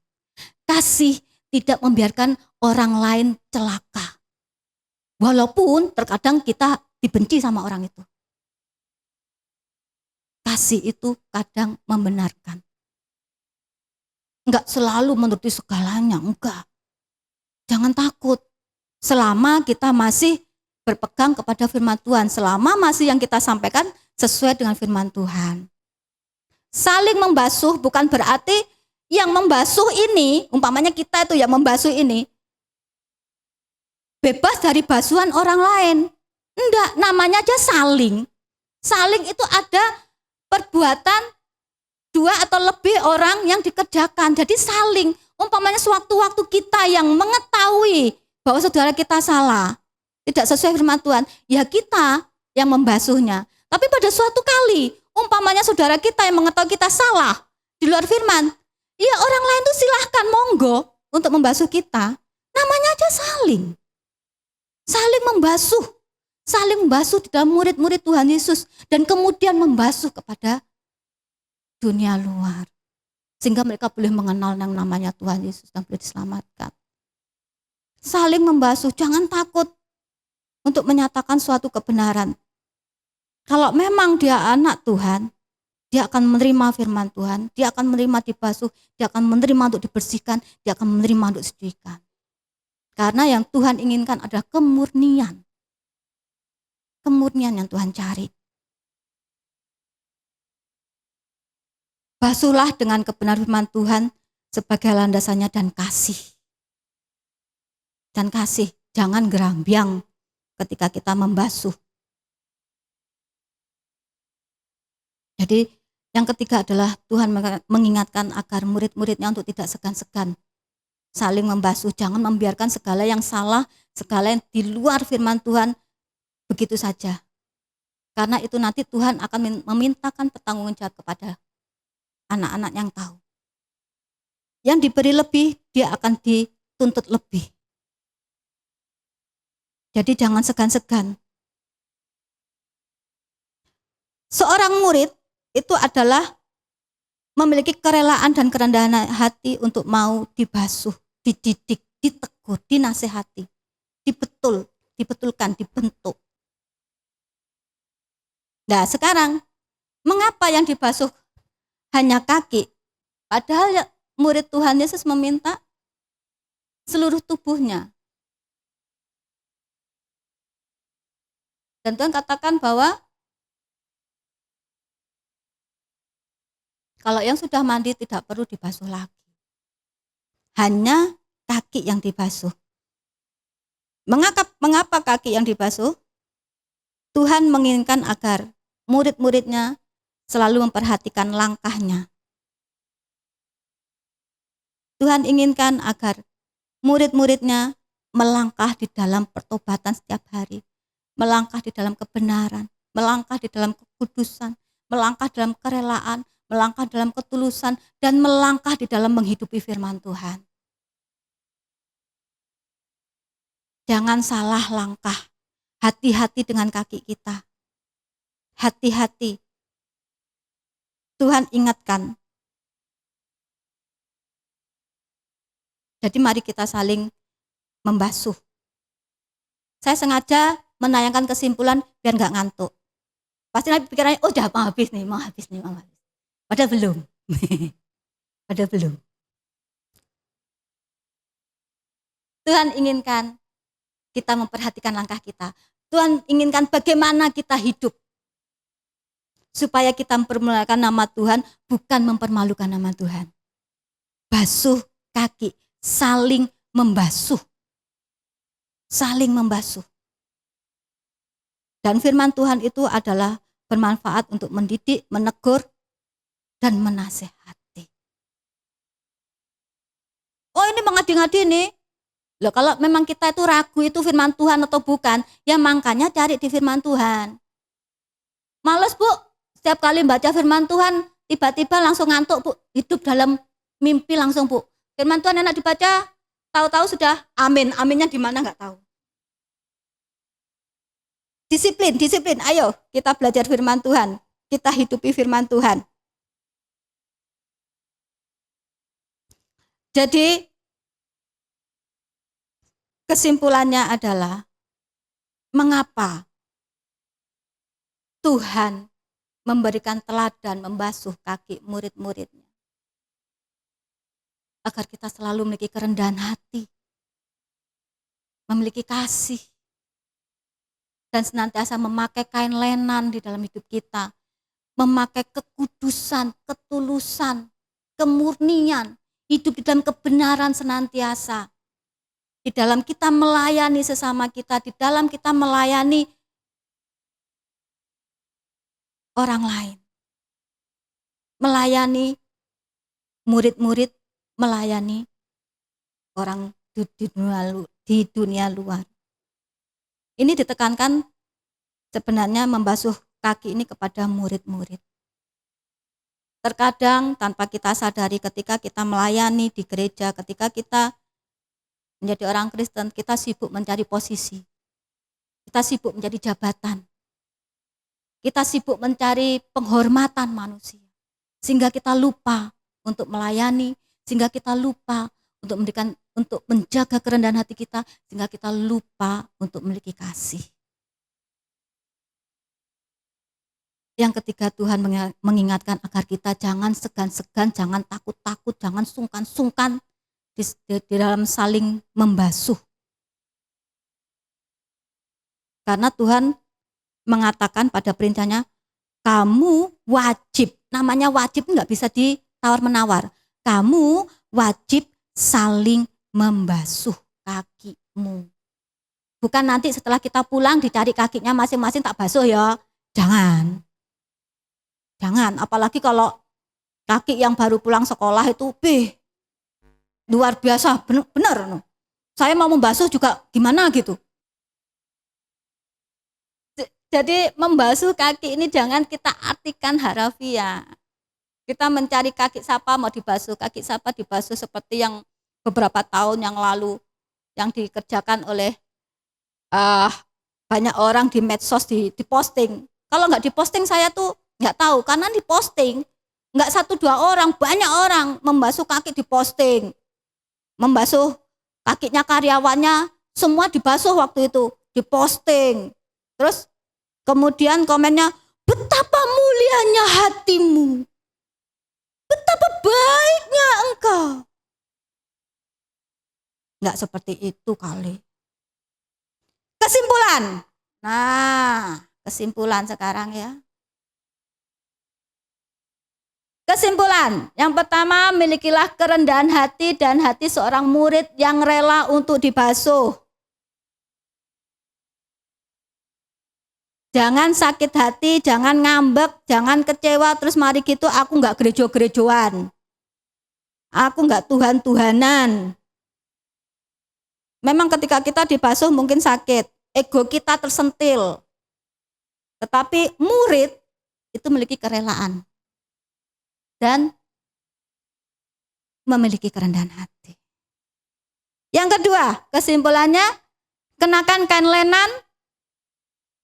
Kasih tidak membiarkan orang lain celaka. Walaupun terkadang kita dibenci sama orang itu. Kasih itu kadang membenarkan. Enggak selalu menuruti segalanya, enggak. Jangan takut. Selama kita masih berpegang kepada firman Tuhan, selama masih yang kita sampaikan sesuai dengan firman Tuhan. Saling membasuh bukan berarti yang membasuh ini, umpamanya kita itu yang membasuh ini, bebas dari basuhan orang lain. Enggak, namanya aja saling. Saling itu ada perbuatan dua atau lebih orang yang dikerjakan. Jadi saling, umpamanya sewaktu-waktu kita yang mengetahui bahwa saudara kita salah, tidak sesuai firman Tuhan, ya kita yang membasuhnya. Tapi pada suatu kali, umpamanya saudara kita yang mengetahui kita salah di luar firman, ya orang lain itu silahkan monggo untuk membasuh kita. Namanya aja saling. Saling membasuh di dalam murid-murid Tuhan Yesus dan kemudian membasuh kepada dunia luar. Sehingga mereka boleh mengenal yang namanya Tuhan Yesus dan boleh diselamatkan. Saling membasuh, jangan takut untuk menyatakan suatu kebenaran. Kalau memang dia anak Tuhan, dia akan menerima firman Tuhan, dia akan menerima dibasuh, dia akan menerima untuk dibersihkan, dia akan menerima untuk disucikan. Karena yang Tuhan inginkan adalah kemurnian. Kemurnian yang Tuhan cari. Basuhlah dengan kebenaran firman Tuhan sebagai landasannya dan kasih. Dan kasih, jangan gerambiang ketika kita membasuh. Jadi yang ketiga adalah Tuhan mengingatkan agar murid-muridnya untuk tidak segan-segan saling membasuh, jangan membiarkan segala yang salah, segala yang di luar firman Tuhan begitu saja. Karena itu nanti Tuhan akan memintakan pertanggungjawaban kepada anak-anak yang tahu. Yang diberi lebih, dia akan dituntut lebih. Jadi jangan segan-segan. Seorang murid itu adalah memiliki kerelaan dan kerendahan hati untuk mau dibasuh, dididik, ditegur, dinasehati, dibetulkan, dibentuk. Nah sekarang, mengapa yang dibasuh hanya kaki? Padahal murid Tuhan Yesus meminta seluruh tubuhnya. Dan Tuhan katakan bahwa kalau yang sudah mandi tidak perlu dibasuh lagi. hanya kaki yang dibasuh. Mengapa kaki yang dibasuh? Tuhan menginginkan agar murid-muridnya selalu memperhatikan langkahnya. Tuhan inginkan agar murid-muridnya melangkah di dalam pertobatan setiap hari, melangkah di dalam kebenaran, melangkah di dalam kekudusan, melangkah dalam kerelaan, melangkah dalam ketulusan, dan melangkah di dalam menghidupi firman Tuhan. Jangan salah langkah. Hati-hati dengan kaki kita. Hati-hati. Tuhan ingatkan. Jadi mari kita saling membasuh. Saya sengaja menayangkan kesimpulan biar nggak ngantuk. Pasti nanti pikirannya, oh udah mau habis nih. Padahal belum. Padahal belum. Tuhan inginkan kita memperhatikan langkah kita. Tuhan inginkan bagaimana kita hidup. Supaya kita mempermalukan nama Tuhan, bukan mempermalukan nama Tuhan. Basuh kaki, saling membasuh. Saling membasuh. Dan firman Tuhan itu adalah bermanfaat untuk mendidik, menegur, dan menasehati. Oh ini mengadi-ngadi nih. Loh, kalau memang kita itu ragu itu firman Tuhan atau bukan, ya makanya cari di firman Tuhan. Males Bu, setiap kali baca firman Tuhan, tiba-tiba langsung ngantuk Bu, hidup dalam mimpi langsung Bu. Firman Tuhan enak dibaca, tahu-tahu sudah amin, aminnya di mana nggak tahu. Disiplin, ayo kita belajar firman Tuhan, kita hidupi firman Tuhan. Jadi kesimpulannya adalah, mengapa Tuhan memberikan teladan membasuh kaki murid-muridnya? Agar kita selalu memiliki kerendahan hati, memiliki kasih, dan senantiasa memakai kain lenan di dalam hidup kita, memakai kekudusan, ketulusan, kemurnian, hidup di dalam kebenaran senantiasa. Di dalam kita melayani sesama kita, di dalam kita melayani orang lain. Melayani murid-murid, melayani orang di dunia luar. Ini ditekankan sebenarnya membasuh kaki ini kepada murid-murid. Terkadang tanpa kita sadari ketika kita melayani di gereja, ketika kita menjadi orang Kristen, kita sibuk mencari posisi. Kita sibuk mencari jabatan. Kita sibuk mencari penghormatan manusia. Sehingga kita lupa untuk melayani, sehingga kita lupa untuk menjaga kerendahan hati kita, sehingga kita lupa untuk memiliki kasih. Yang ketiga, Tuhan mengingatkan agar kita jangan segan-segan, jangan takut-takut, jangan sungkan-sungkan di dalam saling membasuh. Karena Tuhan mengatakan pada perintahnya, kamu wajib, namanya wajib nggak bisa ditawar-menawar. Kamu wajib saling membasuh kakimu. Bukan nanti setelah kita pulang dicari kakinya masing-masing tak basuh ya. Jangan. Jangan, apalagi kalau kaki yang baru pulang sekolah itu luar biasa, benar. Saya mau membasuh juga gimana gitu. Jadi membasuh kaki ini jangan kita artikan harafiah. Kita mencari kaki siapa mau dibasuh, kaki siapa dibasuh seperti yang beberapa tahun yang lalu yang dikerjakan oleh banyak orang di medsos, di posting. Kalau nggak diposting saya tuh nggak tahu, karena diposting nggak 1-2 orang, banyak orang membasuh kaki diposting. Membasuh kakinya karyawannya, semua dibasuh waktu itu, diposting. Terus kemudian komennya, betapa mulianya hatimu, betapa baiknya engkau. Nggak seperti itu kali. Kesimpulan. Nah, kesimpulan sekarang ya. Kesimpulan, yang pertama, milikilah kerendahan hati dan hati seorang murid yang rela untuk dibasuh. Jangan sakit hati, jangan ngambek, jangan kecewa, terus mari gitu aku nggak gerejo-gerejoan. Aku nggak Tuhan-Tuhanan. Memang ketika kita dibasuh mungkin sakit, ego kita tersentil. Tetapi murid itu memiliki kerelaan dan memiliki kerendahan hati. Yang kedua, kesimpulannya, kenakan kain lenan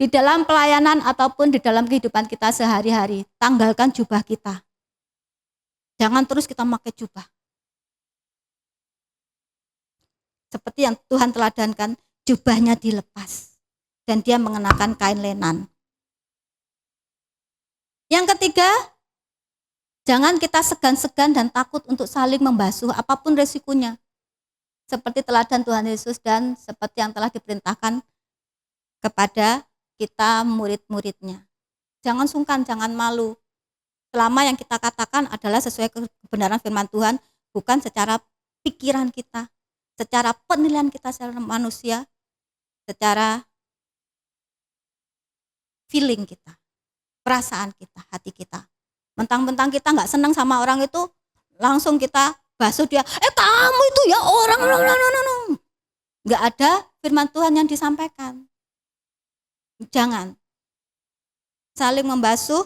di dalam pelayanan ataupun di dalam kehidupan kita sehari-hari. Tanggalkan jubah kita. Jangan terus kita pakai jubah. Seperti yang Tuhan teladankan, jubahnya dilepas dan dia mengenakan kain lenan. Yang ketiga, jangan kita segan-segan dan takut untuk saling membasuh apapun resikonya. Seperti teladan Tuhan Yesus dan seperti yang telah diperintahkan kepada kita murid-muridnya. Jangan sungkan, jangan malu. Selama yang kita katakan adalah sesuai kebenaran firman Tuhan, bukan secara pikiran kita, secara penilaian kita secara manusia, secara feeling kita, perasaan kita, hati kita. Mentang-mentang kita nggak senang sama orang itu, langsung kita basuh dia. Kamu itu ya orang, nggak ada firman Tuhan yang disampaikan. Jangan saling membasuh.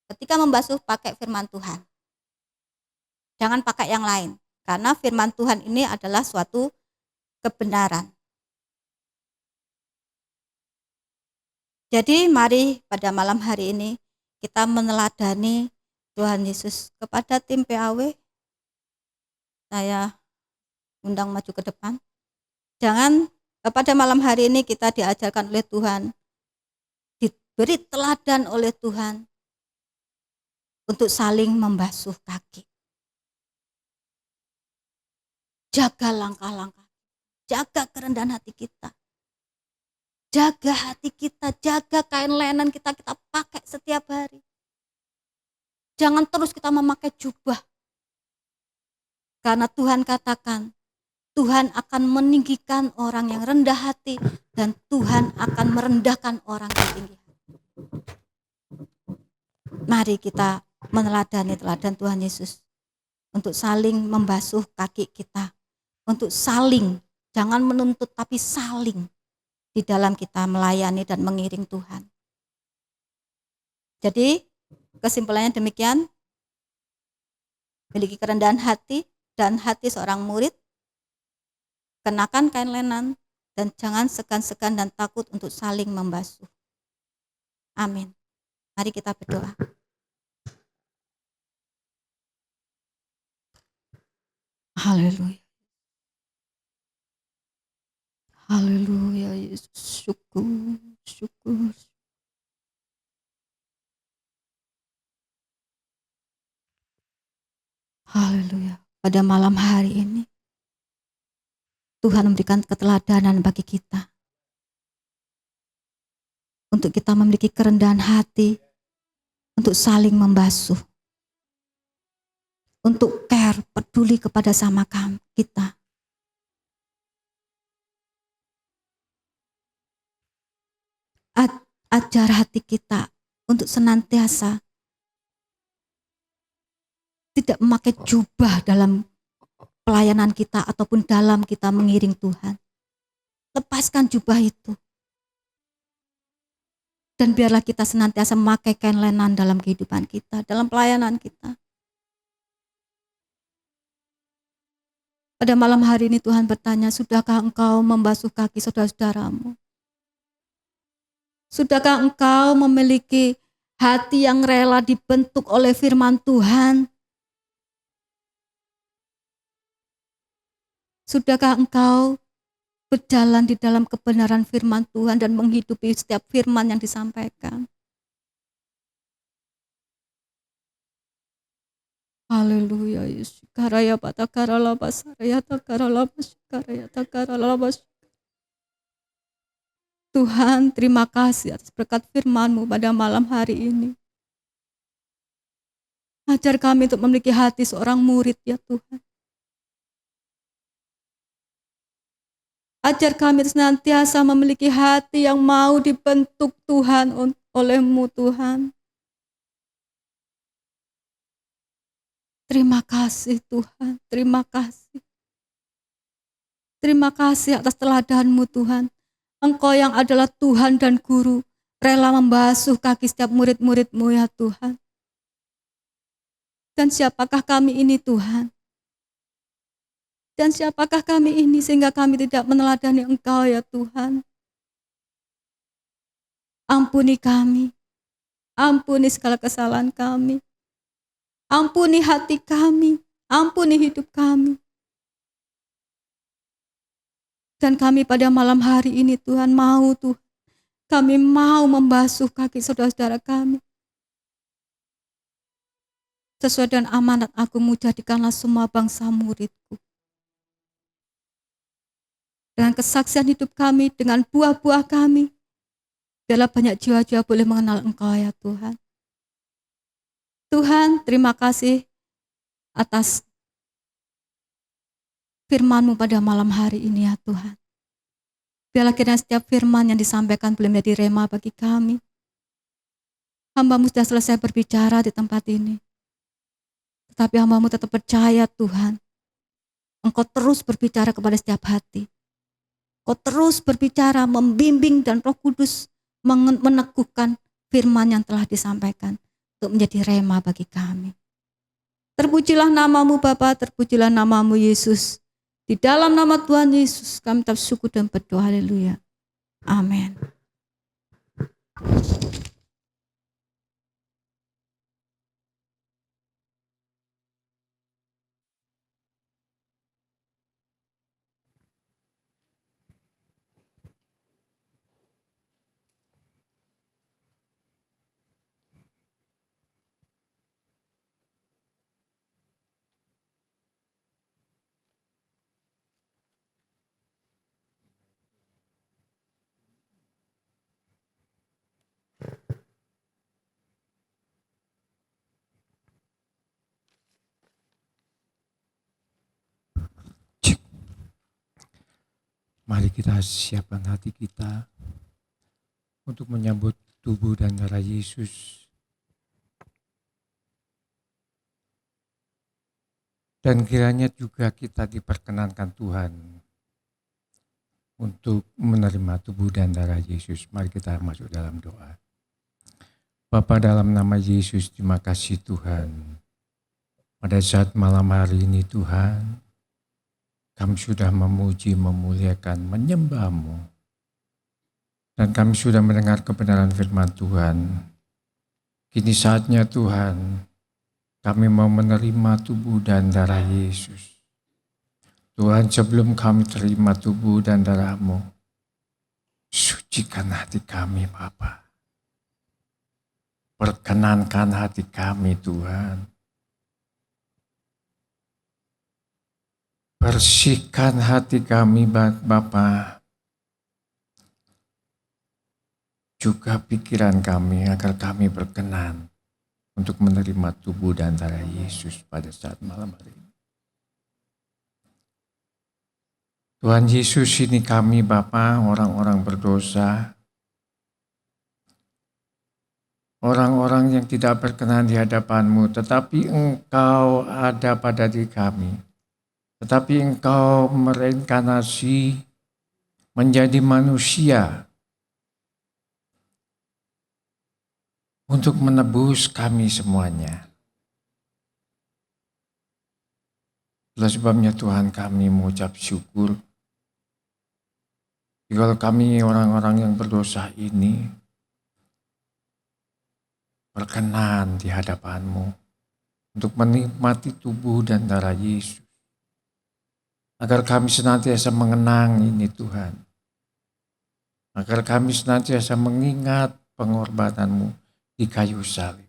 Ketika membasuh pakai firman Tuhan. Jangan pakai yang lain, karena firman Tuhan ini adalah suatu kebenaran. Jadi mari pada malam hari ini kita meneladani Tuhan Yesus. Kepada tim PAW, saya undang maju ke depan. Jangan pada malam hari ini kita diajarkan oleh Tuhan, diberi teladan oleh Tuhan untuk saling membasuh kaki. Jaga langkah-langkah, jaga kerendahan hati kita. Jaga hati kita, jaga kain lenan kita pakai setiap hari. Jangan terus kita memakai jubah. Karena Tuhan katakan, Tuhan akan meninggikan orang yang rendah hati dan Tuhan akan merendahkan orang yang tinggi hati. Mari kita meneladani teladan Tuhan Yesus untuk saling membasuh kaki kita, untuk saling, jangan menuntut tapi saling di dalam kita melayani dan mengiring Tuhan. Jadi kesimpulannya demikian, miliki kerendahan hati dan hati seorang murid, kenakan kain lenan, dan jangan segan-segan dan takut untuk saling membasuh. Amin. Mari kita berdoa. Haleluya. Haleluya Yesus, syukur, syukur. Haleluya. Pada malam hari ini Tuhan memberikan keteladanan bagi kita untuk kita memiliki kerendahan hati, untuk saling membasuh, untuk care, peduli kepada sama kita. Ajar hati kita untuk senantiasa tidak memakai jubah dalam pelayanan kita ataupun dalam kita mengiring Tuhan. Lepaskan jubah itu. Dan biarlah kita senantiasa memakai kain lenan dalam kehidupan kita, dalam pelayanan kita. Pada malam hari ini Tuhan bertanya, sudahkah engkau membasuh kaki saudara-saudaramu? Sudahkah engkau memiliki hati yang rela dibentuk oleh firman Tuhan? Sudahkah engkau berjalan di dalam kebenaran firman Tuhan dan menghidupi setiap firman yang disampaikan? Haleluya Yesus. Karaya patakara labas, karaya takara labas, karaya takara labas. Tuhan, terima kasih atas berkat firman-Mu pada malam hari ini. Ajar kami untuk memiliki hati seorang murid ya Tuhan. Ajar kami senantiasa memiliki hati yang mau dibentuk Tuhan oleh-Mu Tuhan. Terima kasih Tuhan, terima kasih. Terima kasih atas teladan-Mu Tuhan. Engkau yang adalah Tuhan dan Guru, rela membasuh kaki setiap murid-murid-Mu ya Tuhan. Dan siapakah kami ini Tuhan? Dan siapakah kami ini sehingga kami tidak meneladani Engkau ya Tuhan? Ampuni kami, ampuni segala kesalahan kami, ampuni hati kami, ampuni hidup kami. Dan kami pada malam hari ini Tuhan kami mau membasuh kaki saudara-saudara kami. Sesuai dengan amanat Aku-Mu, jadikanlah semua bangsa muridku. Dengan kesaksian hidup kami, dengan buah-buah kami, biarlah banyak jiwa-jiwa boleh mengenal Engkau ya Tuhan. Tuhan, terima kasih atas firman-Mu pada malam hari ini ya Tuhan. Biarlah kiranya setiap firman yang disampaikan boleh menjadi rema bagi kami. Hamba-Mu sudah selesai berbicara di tempat ini. Tetapi hamba-Mu tetap percaya Tuhan. Engkau terus berbicara kepada setiap hati. Engkau terus berbicara, membimbing dan Roh Kudus meneguhkan firman yang telah disampaikan untuk menjadi rema bagi kami. Terpujilah nama-Mu Bapa, terpujilah nama-Mu Yesus. Di dalam nama Tuhan Yesus kami tetap syukur dan berdoa. Haleluya. Amin. Mari kita siapkan hati kita untuk menyambut tubuh dan darah Yesus. Dan kiranya juga kita diperkenankan Tuhan untuk menerima tubuh dan darah Yesus. Mari kita masuk dalam doa. Bapa, dalam nama Yesus, terima kasih Tuhan. Pada saat malam hari ini Tuhan, kami sudah memuji, memuliakan, menyembah-Mu. Dan kami sudah mendengar kebenaran firman Tuhan. Kini saatnya Tuhan, kami mau menerima tubuh dan darah Yesus. Tuhan, sebelum kami terima tubuh dan darah-Mu, sucikan hati kami Bapa. Perkenankan hati kami Tuhan. Bersihkan hati kami Bapa. Juga pikiran kami agar kami berkenan untuk menerima tubuh dan darah Yesus pada saat malam hari ini. Tuhan Yesus, ini kami Bapa, orang-orang berdosa, orang-orang yang tidak berkenan di hadapan-Mu, tetapi Engkau ada pada diri kami. Tetapi Engkau mereinkarnasi menjadi manusia untuk menebus kami semuanya. Itulah sebabnya Tuhan, kami mengucap syukur. Kalau kami orang-orang yang berdosa ini berkenan di hadapan-Mu untuk menikmati tubuh dan darah Yesus. Agar kami senantiasa mengenang ini Tuhan. Agar kami senantiasa mengingat pengorbanan-Mu di kayu salib.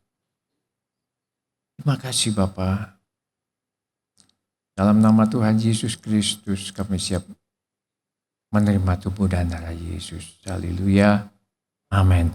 Terima kasih Bapa. Dalam nama Tuhan Yesus Kristus kami siap menerima tubuh dan darah Yesus. Haleluya. Amin.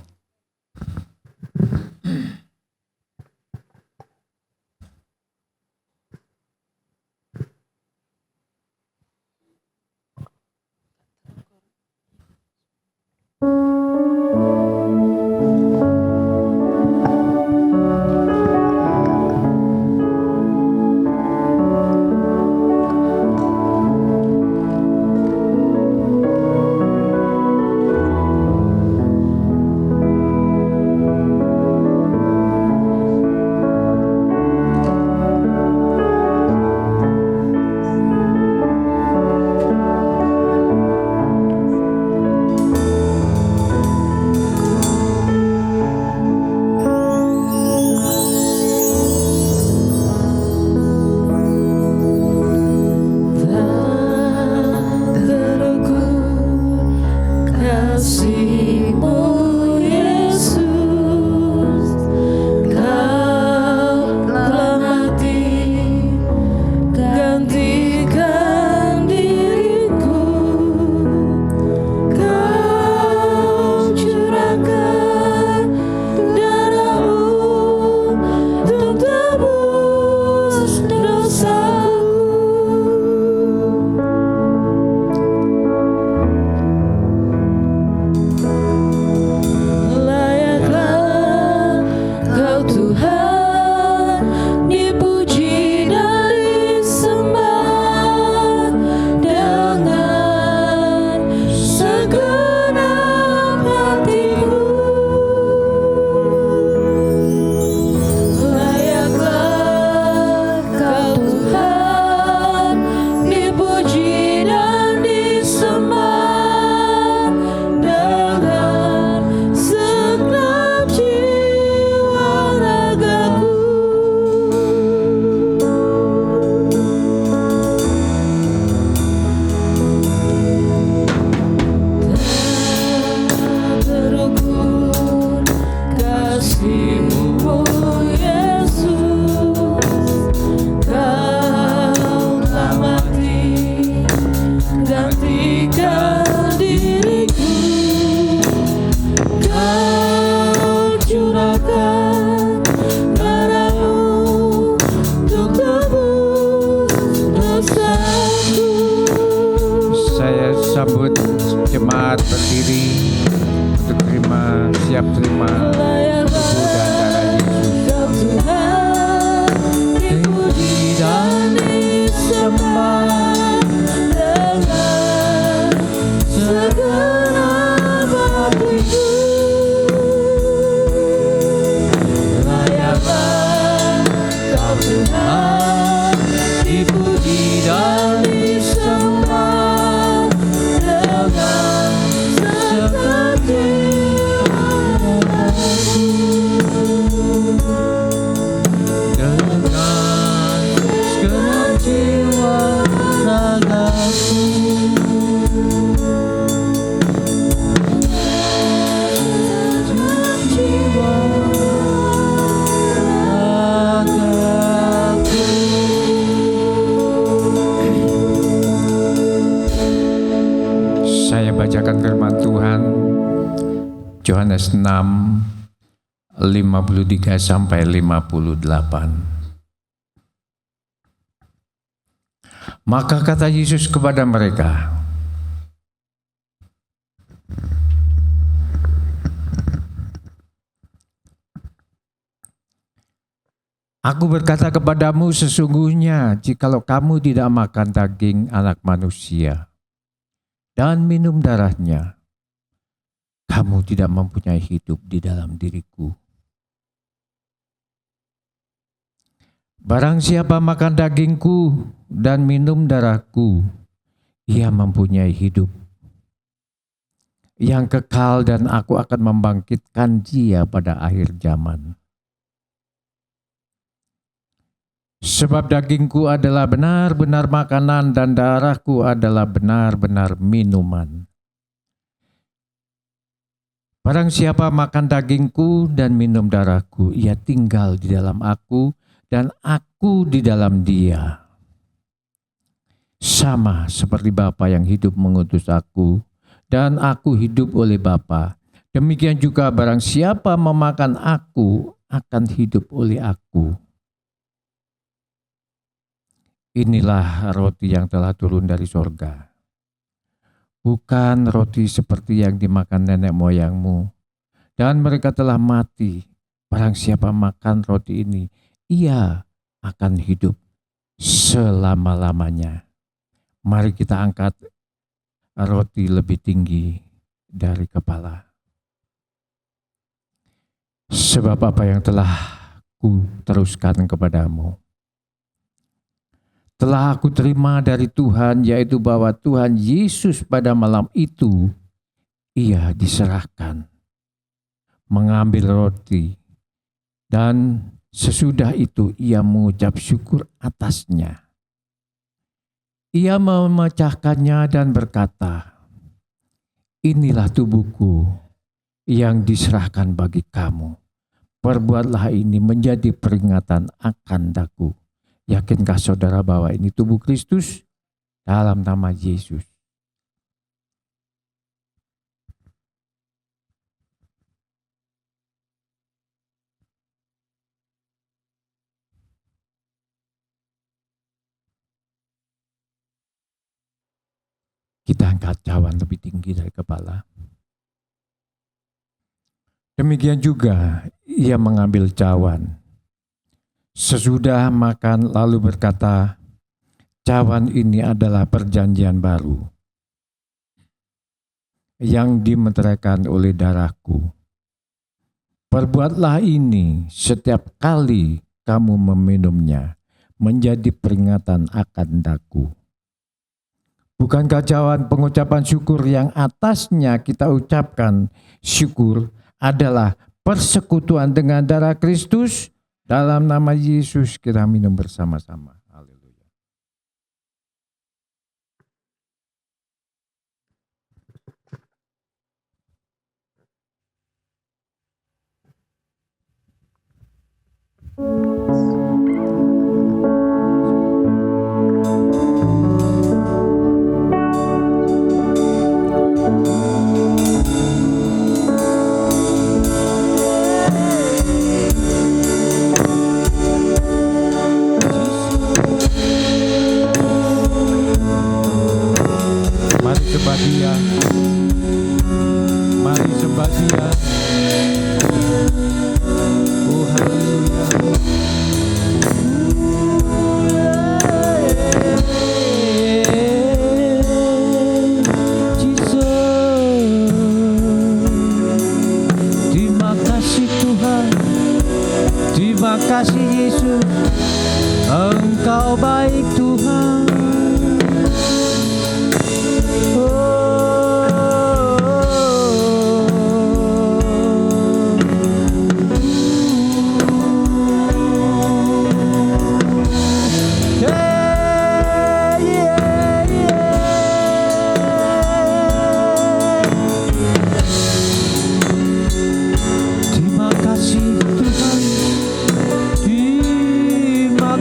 kasih-Mu Yesus, Kau telah mati gantikan diriku, Kau curahkan darah-Mu untuk tebus dosaku. Saya sambut jemaat berdiri untuk siap terima tubuh dan darah Yesus. Kau Tuhan, dipuji dan disembah dengan segenap hatiku. Layaklah Kau Tuhan, dipuji dan disembah dengan segenap jiwa ragaku. Jiwa ragaku. Saya bacakan firman Tuhan Yohanes 6 53 sampai 58. Maka kata Yesus kepada mereka, Aku berkata kepadamu sesungguhnya, jikalau kamu tidak makan daging anak manusia dan minum darahnya, kamu tidak mempunyai hidup di dalam diriku. Barang siapa makan dagingku dan minum darahku, ia mempunyai hidup yang kekal, dan aku akan membangkitkan dia pada akhir zaman. Sebab dagingku adalah benar-benar makanan dan darahku adalah benar-benar minuman. Barang siapa makan dagingku dan minum darahku, ia tinggal di dalam aku dan aku di dalam dia. Sama seperti Bapa yang hidup mengutus aku, dan aku hidup oleh Bapa. Demikian juga barang siapa memakan aku akan hidup oleh aku. Inilah roti yang telah turun dari sorga. Bukan roti seperti yang dimakan nenek moyangmu, dan mereka telah mati. Barang siapa makan roti ini, ia akan hidup selama-lamanya. Mari kita angkat roti lebih tinggi dari kepala. Sebab apa yang telah ku teruskan kepadamu, telah aku terima dari Tuhan, yaitu bahwa Tuhan Yesus pada malam itu, ia diserahkan, mengambil roti, dan sesudah itu ia mengucap syukur atasnya. Ia memecahkannya dan berkata, inilah tubuhku yang diserahkan bagi kamu. Perbuatlah ini menjadi peringatan akan daku. Yakinkah saudara bahwa ini tubuh Kristus? Dalam nama Yesus. Kita angkat cawan lebih tinggi dari kepala. Demikian juga ia mengambil cawan. Sesudah makan lalu berkata, cawan ini adalah perjanjian baru yang dimeteraikan oleh darahku. Perbuatlah ini setiap kali kamu meminumnya menjadi peringatan akan daku. Bukankah cawan pengucapan syukur yang atasnya kita ucapkan syukur adalah persekutuan dengan darah Kristus? Dalam nama Yesus kita minum bersama-sama. Haleluya. Terima kasih Yesus, Engkau baik Tuhan.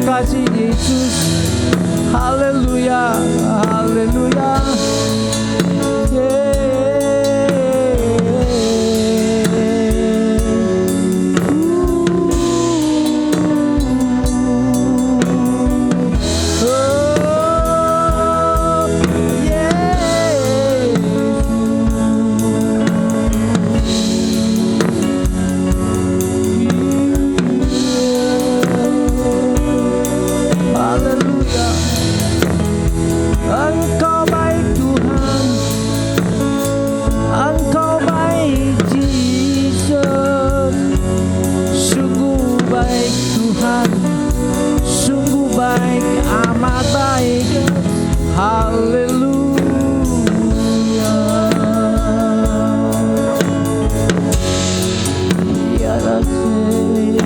Kasih Yesus, haleluya, haleluya. Engkau baik Tuhan, Engkau baik Yesus, sungguh baik Tuhan, sungguh baik, amat baik, haleluya. Ya Rasul,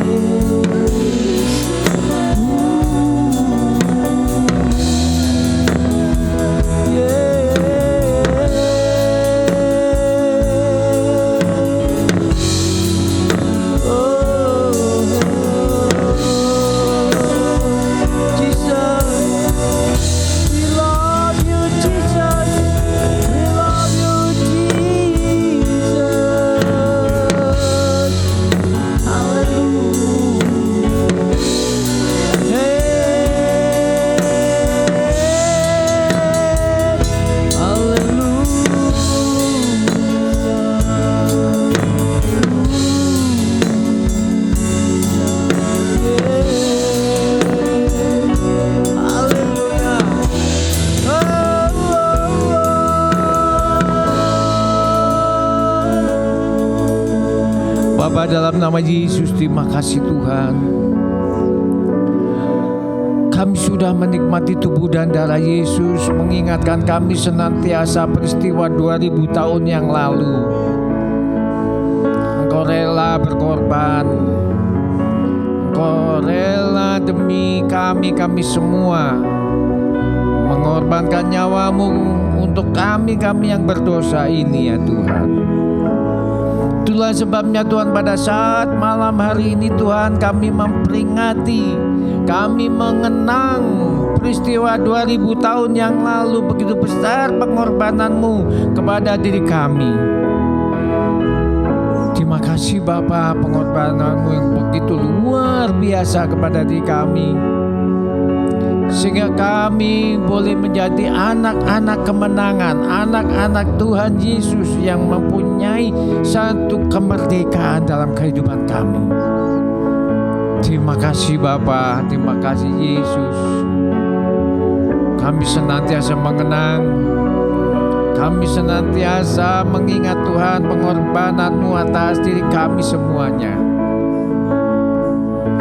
Bapa, dalam nama Yesus, terima kasih Tuhan. Kami sudah menikmati tubuh dan darah Yesus, mengingatkan kami senantiasa peristiwa 2000 tahun yang lalu. Engkau rela berkorban, Engkau rela demi kami semua, mengorbankan nyawamu untuk kami yang berdosa ini ya Tuhan. Itulah sebabnya Tuhan, pada saat malam hari ini Tuhan, kami memperingati, kami mengenang peristiwa 2000 tahun yang lalu. Begitu besar pengorbananmu kepada diri kami. Terima kasih Bapa, pengorbananmu yang begitu luar biasa kepada diri kami, sehingga kami boleh menjadi anak-anak kemenangan, anak-anak Tuhan Yesus yang mempunyai satu kemerdekaan dalam kehidupan kami. Terima kasih Bapa, terima kasih Yesus. Kami senantiasa mengenang, kami senantiasa mengingat Tuhan pengorbanan-Mu atas diri kami semuanya.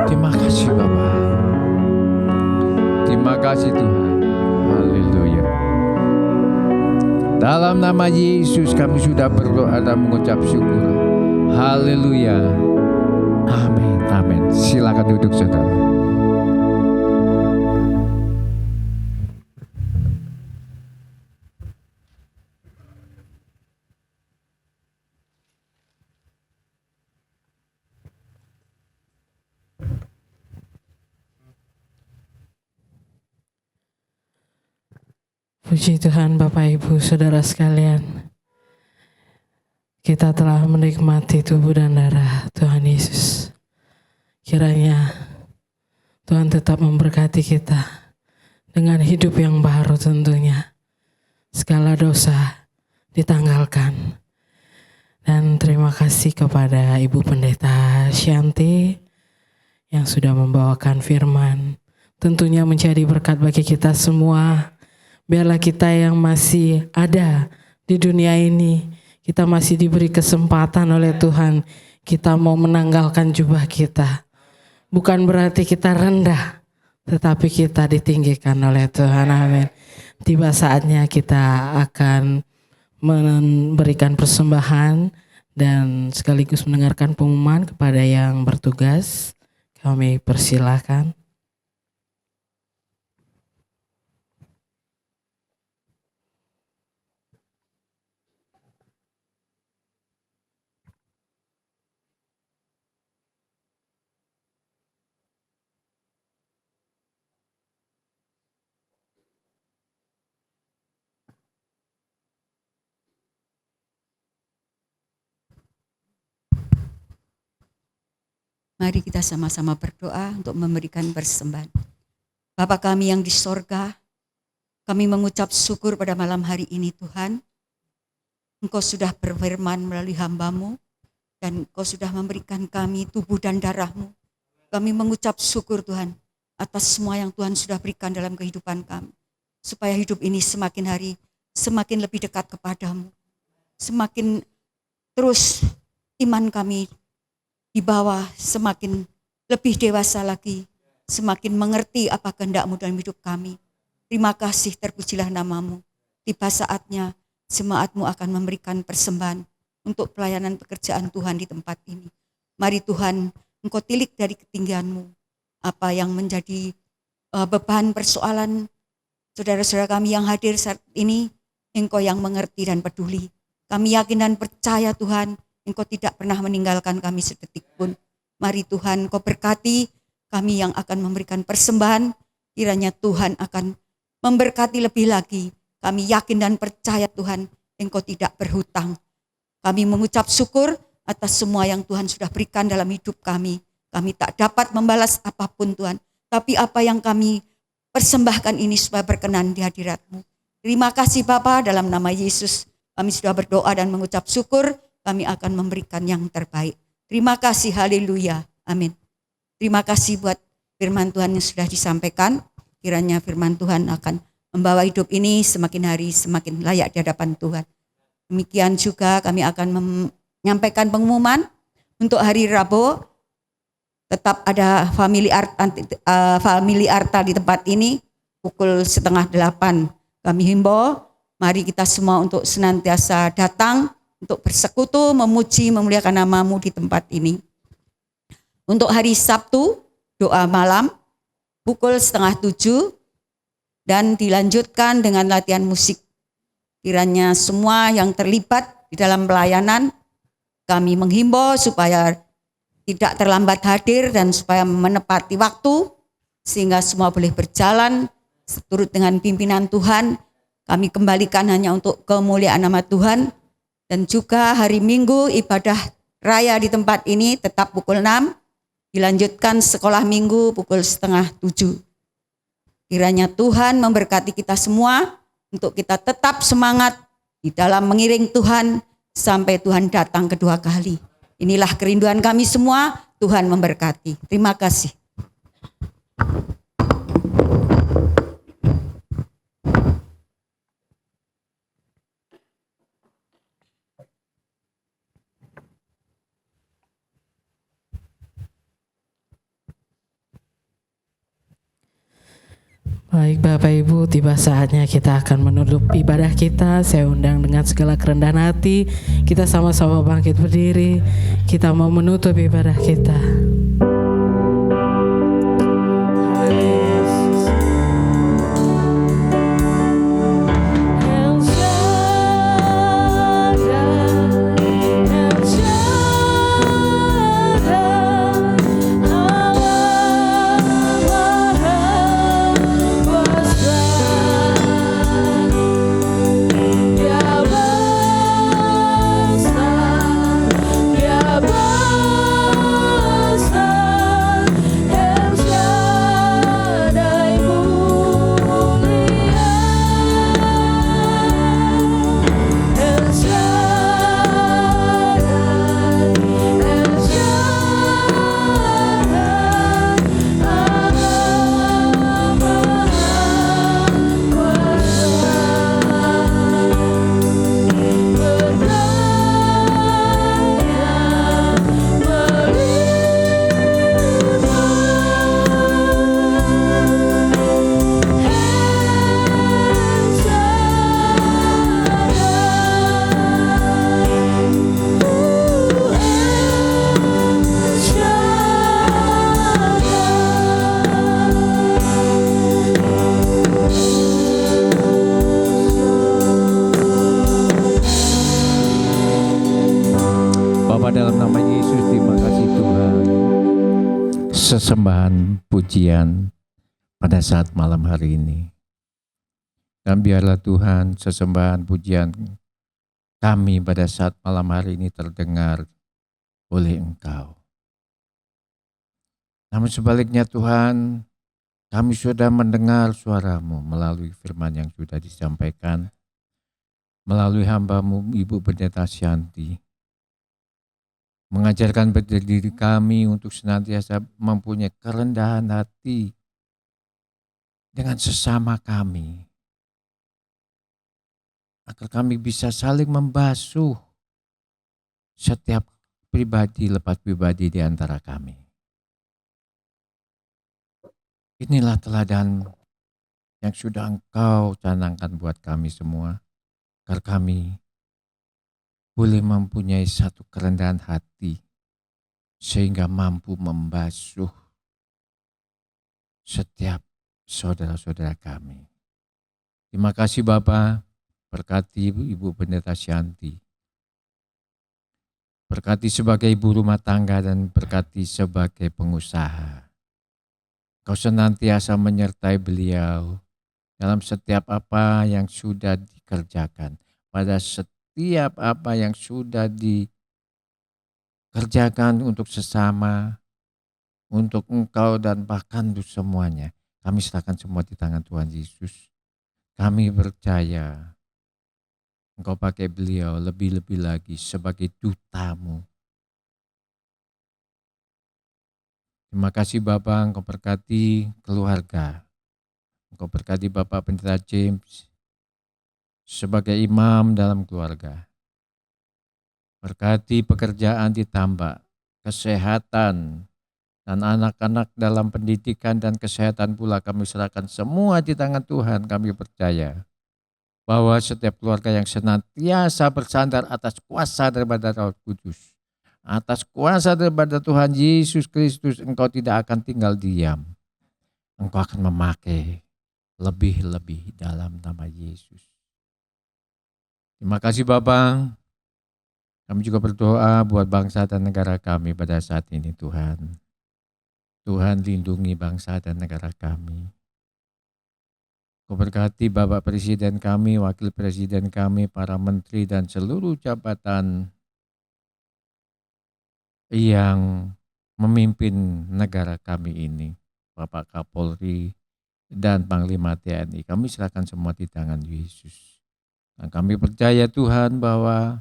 Terima kasih Bapa. Terima kasih Tuhan. Haleluya. Dalam nama Yesus kami sudah berdoa dan mengucap syukur. Haleluya. Amin. Amin. Silakan duduk saudara. Puji Tuhan Bapak Ibu Saudara sekalian, kita telah menikmati tubuh dan darah Tuhan Yesus. Kiranya Tuhan tetap memberkati kita dengan hidup yang baru tentunya. Segala dosa ditanggalkan. Dan terima kasih kepada Ibu Pendeta Shanti yang sudah membawakan firman. Tentunya menjadi berkat bagi kita semua. Biarlah kita yang masih ada di dunia ini, kita masih diberi kesempatan oleh Tuhan. Kita mau menanggalkan jubah kita, bukan berarti kita rendah, tetapi kita ditinggikan oleh Tuhan. Amin. Tiba saatnya kita akan memberikan persembahan dan sekaligus mendengarkan pengumuman kepada yang bertugas. Kami persilahkan. Mari kita sama-sama berdoa untuk memberikan persembahan. Bapa kami yang di sorga, kami mengucap syukur pada malam hari ini Tuhan. Engkau sudah berfirman melalui hamba-Mu dan Engkau sudah memberikan kami tubuh dan darah-Mu. Kami mengucap syukur Tuhan atas semua yang Tuhan sudah berikan dalam kehidupan kami. Supaya hidup ini semakin hari semakin lebih dekat kepadamu. Semakin terus iman kami di bawah semakin lebih dewasa lagi, semakin mengerti apa kehendak-Mu dalam hidup kami. Terima kasih, terpujilah nama-Mu. Tiba saatnya jemaat-Mu akan memberikan persembahan untuk pelayanan pekerjaan Tuhan di tempat ini. Mari Tuhan, Engkau tilik dari ketinggian-Mu apa yang menjadi beban persoalan saudara-saudara kami yang hadir saat ini. Engkau yang mengerti dan peduli. Kami yakin dan percaya Tuhan, Engkau tidak pernah meninggalkan kami sedetik pun. Mari Tuhan, Engkau berkati kami yang akan memberikan persembahan. Kiranya Tuhan akan memberkati lebih lagi. Kami yakin dan percaya Tuhan, Engkau tidak berhutang. Kami mengucap syukur atas semua yang Tuhan sudah berikan dalam hidup kami. Kami tak dapat membalas apapun Tuhan. Tapi apa yang kami persembahkan ini supaya berkenan di hadirat-Mu. Terima kasih Bapa, dalam nama Yesus kami sudah berdoa dan mengucap syukur. Kami akan memberikan yang terbaik. Terima kasih, haleluya, amin. Terima kasih buat firman Tuhan yang sudah disampaikan. Kiranya firman Tuhan akan membawa hidup ini semakin hari semakin layak di hadapan Tuhan. Demikian juga kami akan menyampaikan pengumuman untuk hari Rabu. Tetap ada family Arta di tempat ini pukul 7:30. Kami himbau, mari kita semua untuk senantiasa datang untuk bersekutu, memuji, memuliakan nama-Mu di tempat ini. Untuk hari Sabtu, doa malam, pukul 6:30, dan dilanjutkan dengan latihan musik. Kiranya semua yang terlibat di dalam pelayanan, kami menghimbau supaya tidak terlambat hadir dan supaya menepati waktu, sehingga semua boleh berjalan seturut dengan pimpinan Tuhan. Kami kembalikan hanya untuk kemuliaan nama Tuhan. Dan juga hari Minggu ibadah raya di tempat ini tetap pukul 6, dilanjutkan sekolah minggu pukul 6:30. Kiranya Tuhan memberkati kita semua untuk kita tetap semangat di dalam mengiring Tuhan sampai Tuhan datang kedua kali. Inilah kerinduan kami semua, Tuhan memberkati. Terima kasih. Baik Bapak Ibu, tiba saatnya kita akan menutup ibadah kita. Saya undang dengan segala kerendahan hati, kita sama-sama bangkit berdiri. Kita mau menutup ibadah kita. Ya basta, sesembahan pujian pada saat malam hari ini. Dan biarlah Tuhan sesembahan pujian kami pada saat malam hari ini terdengar oleh Engkau. Namun sebaliknya Tuhan, kami sudah mendengar suara-Mu melalui firman yang sudah disampaikan, melalui hamba-Mu Ibu Pendeta Shanti, mengajarkan diri kami untuk senantiasa mempunyai kerendahan hati dengan sesama kami, agar kami bisa saling membasuh setiap pribadi lepas pribadi di antara kami. Inilah teladan yang sudah Engkau canangkan buat kami semua, agar kami boleh mempunyai satu kerendahan hati sehingga mampu membasuh setiap saudara-saudara kami. Terima kasih Bapa, berkati Ibu Pendeta Shanti, berkati sebagai ibu rumah tangga dan berkati sebagai pengusaha. Kau senantiasa menyertai beliau dalam setiap apa yang sudah dikerjakan, pada setiap apa yang sudah dikerjakan untuk sesama, untuk Engkau dan bahkan untuk semuanya. Kami serahkan semua di tangan Tuhan Yesus. Kami percaya Engkau pakai beliau lebih-lebih lagi sebagai duta-Mu. Terima kasih Bapak, Engkau berkati keluarga. Engkau berkati Bapak Pendeta James sebagai imam dalam keluarga. Berkati pekerjaan ditambah, kesehatan, dan anak-anak dalam pendidikan dan kesehatan pula kami serahkan semua di tangan Tuhan. Kami percaya bahwa setiap keluarga yang senantiasa bersandar atas kuasa daripada Roh Kudus, atas kuasa daripada Tuhan Yesus Kristus, Engkau tidak akan tinggal diam. Engkau akan memakai lebih-lebih dalam nama Yesus. Terima kasih Bapak. Kami juga berdoa buat bangsa dan negara kami pada saat ini Tuhan. Tuhan lindungi bangsa dan negara kami. Kau berkati Bapak Presiden kami, Wakil Presiden kami, para menteri dan seluruh jabatan yang memimpin negara kami ini. Bapak Kapolri dan Panglima TNI, kami serahkan semua di tangan Yesus. Dan kami percaya Tuhan bahwa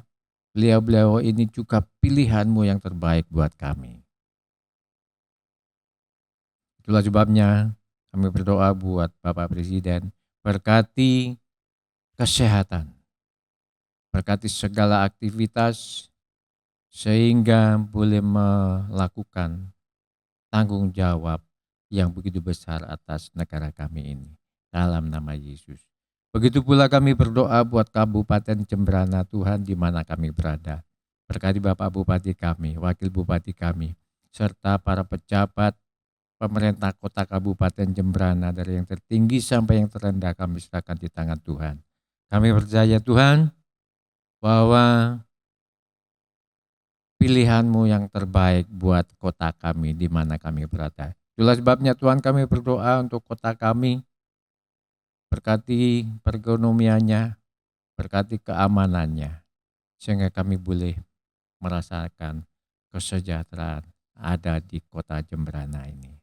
beliau-beliau ini juga pilihan-Mu yang terbaik buat kami. Itulah sebabnya kami berdoa buat Bapak Presiden, berkati kesehatan, berkati segala aktivitas, sehingga boleh melakukan tanggung jawab yang begitu besar atas negara kami ini. Dalam nama Yesus. Begitu pula kami berdoa buat Kabupaten Jembrana Tuhan di mana kami berada. Berkati Bapak Bupati kami, Wakil Bupati kami, serta para pejabat pemerintah kota Kabupaten Jembrana dari yang tertinggi sampai yang terendah kami serahkan di tangan Tuhan. Kami percaya Tuhan bahwa pilihan-Mu yang terbaik buat kota kami di mana kami berada. Itulah sebabnya Tuhan kami berdoa untuk kota kami, berkati perekonomiannya, berkati keamanannya, sehingga kami boleh merasakan kesejahteraan ada di kota Jembrana ini.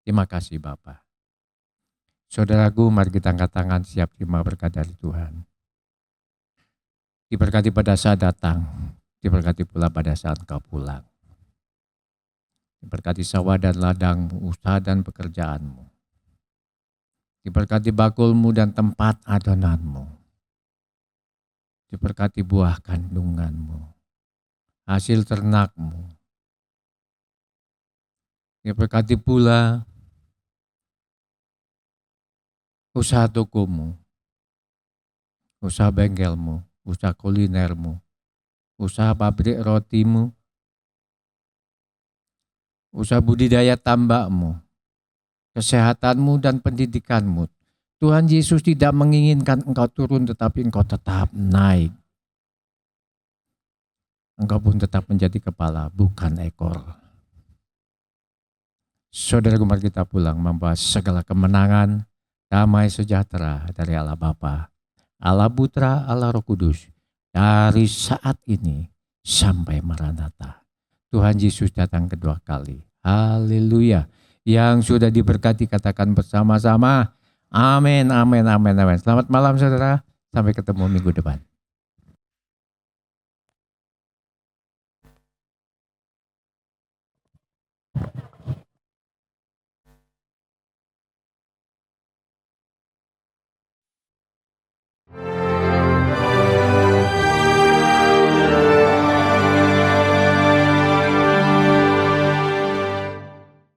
Terima kasih Bapak. Saudaraku, mari kita angkat tangan siap terima berkat dari Tuhan. Diberkati pada saat datang, diberkati pula pada saat Engkau pulang. Diberkati sawah dan ladangmu, usaha dan pekerjaanmu. Diberkati bakulmu dan tempat adonanmu. Diberkati buah kandunganmu, hasil ternakmu. Diberkati pula usaha tokomu, usaha bengkelmu, usaha kulinermu, usaha pabrik rotimu, usaha budidaya tambakmu, kesehatanmu dan pendidikanmu. Tuhan Yesus tidak menginginkan engkau turun tetapi engkau tetap naik. Engkau pun tetap menjadi kepala bukan ekor. Saudaraku, mari kita pulang membawa segala kemenangan, damai sejahtera dari Allah Bapa, Allah Putra, Allah Roh Kudus, dari saat ini sampai Maranatha. Tuhan Yesus datang kedua kali. Haleluya. Yang sudah diberkati katakan bersama-sama, amin, amin, amin, amin. Selamat malam saudara, sampai ketemu minggu depan.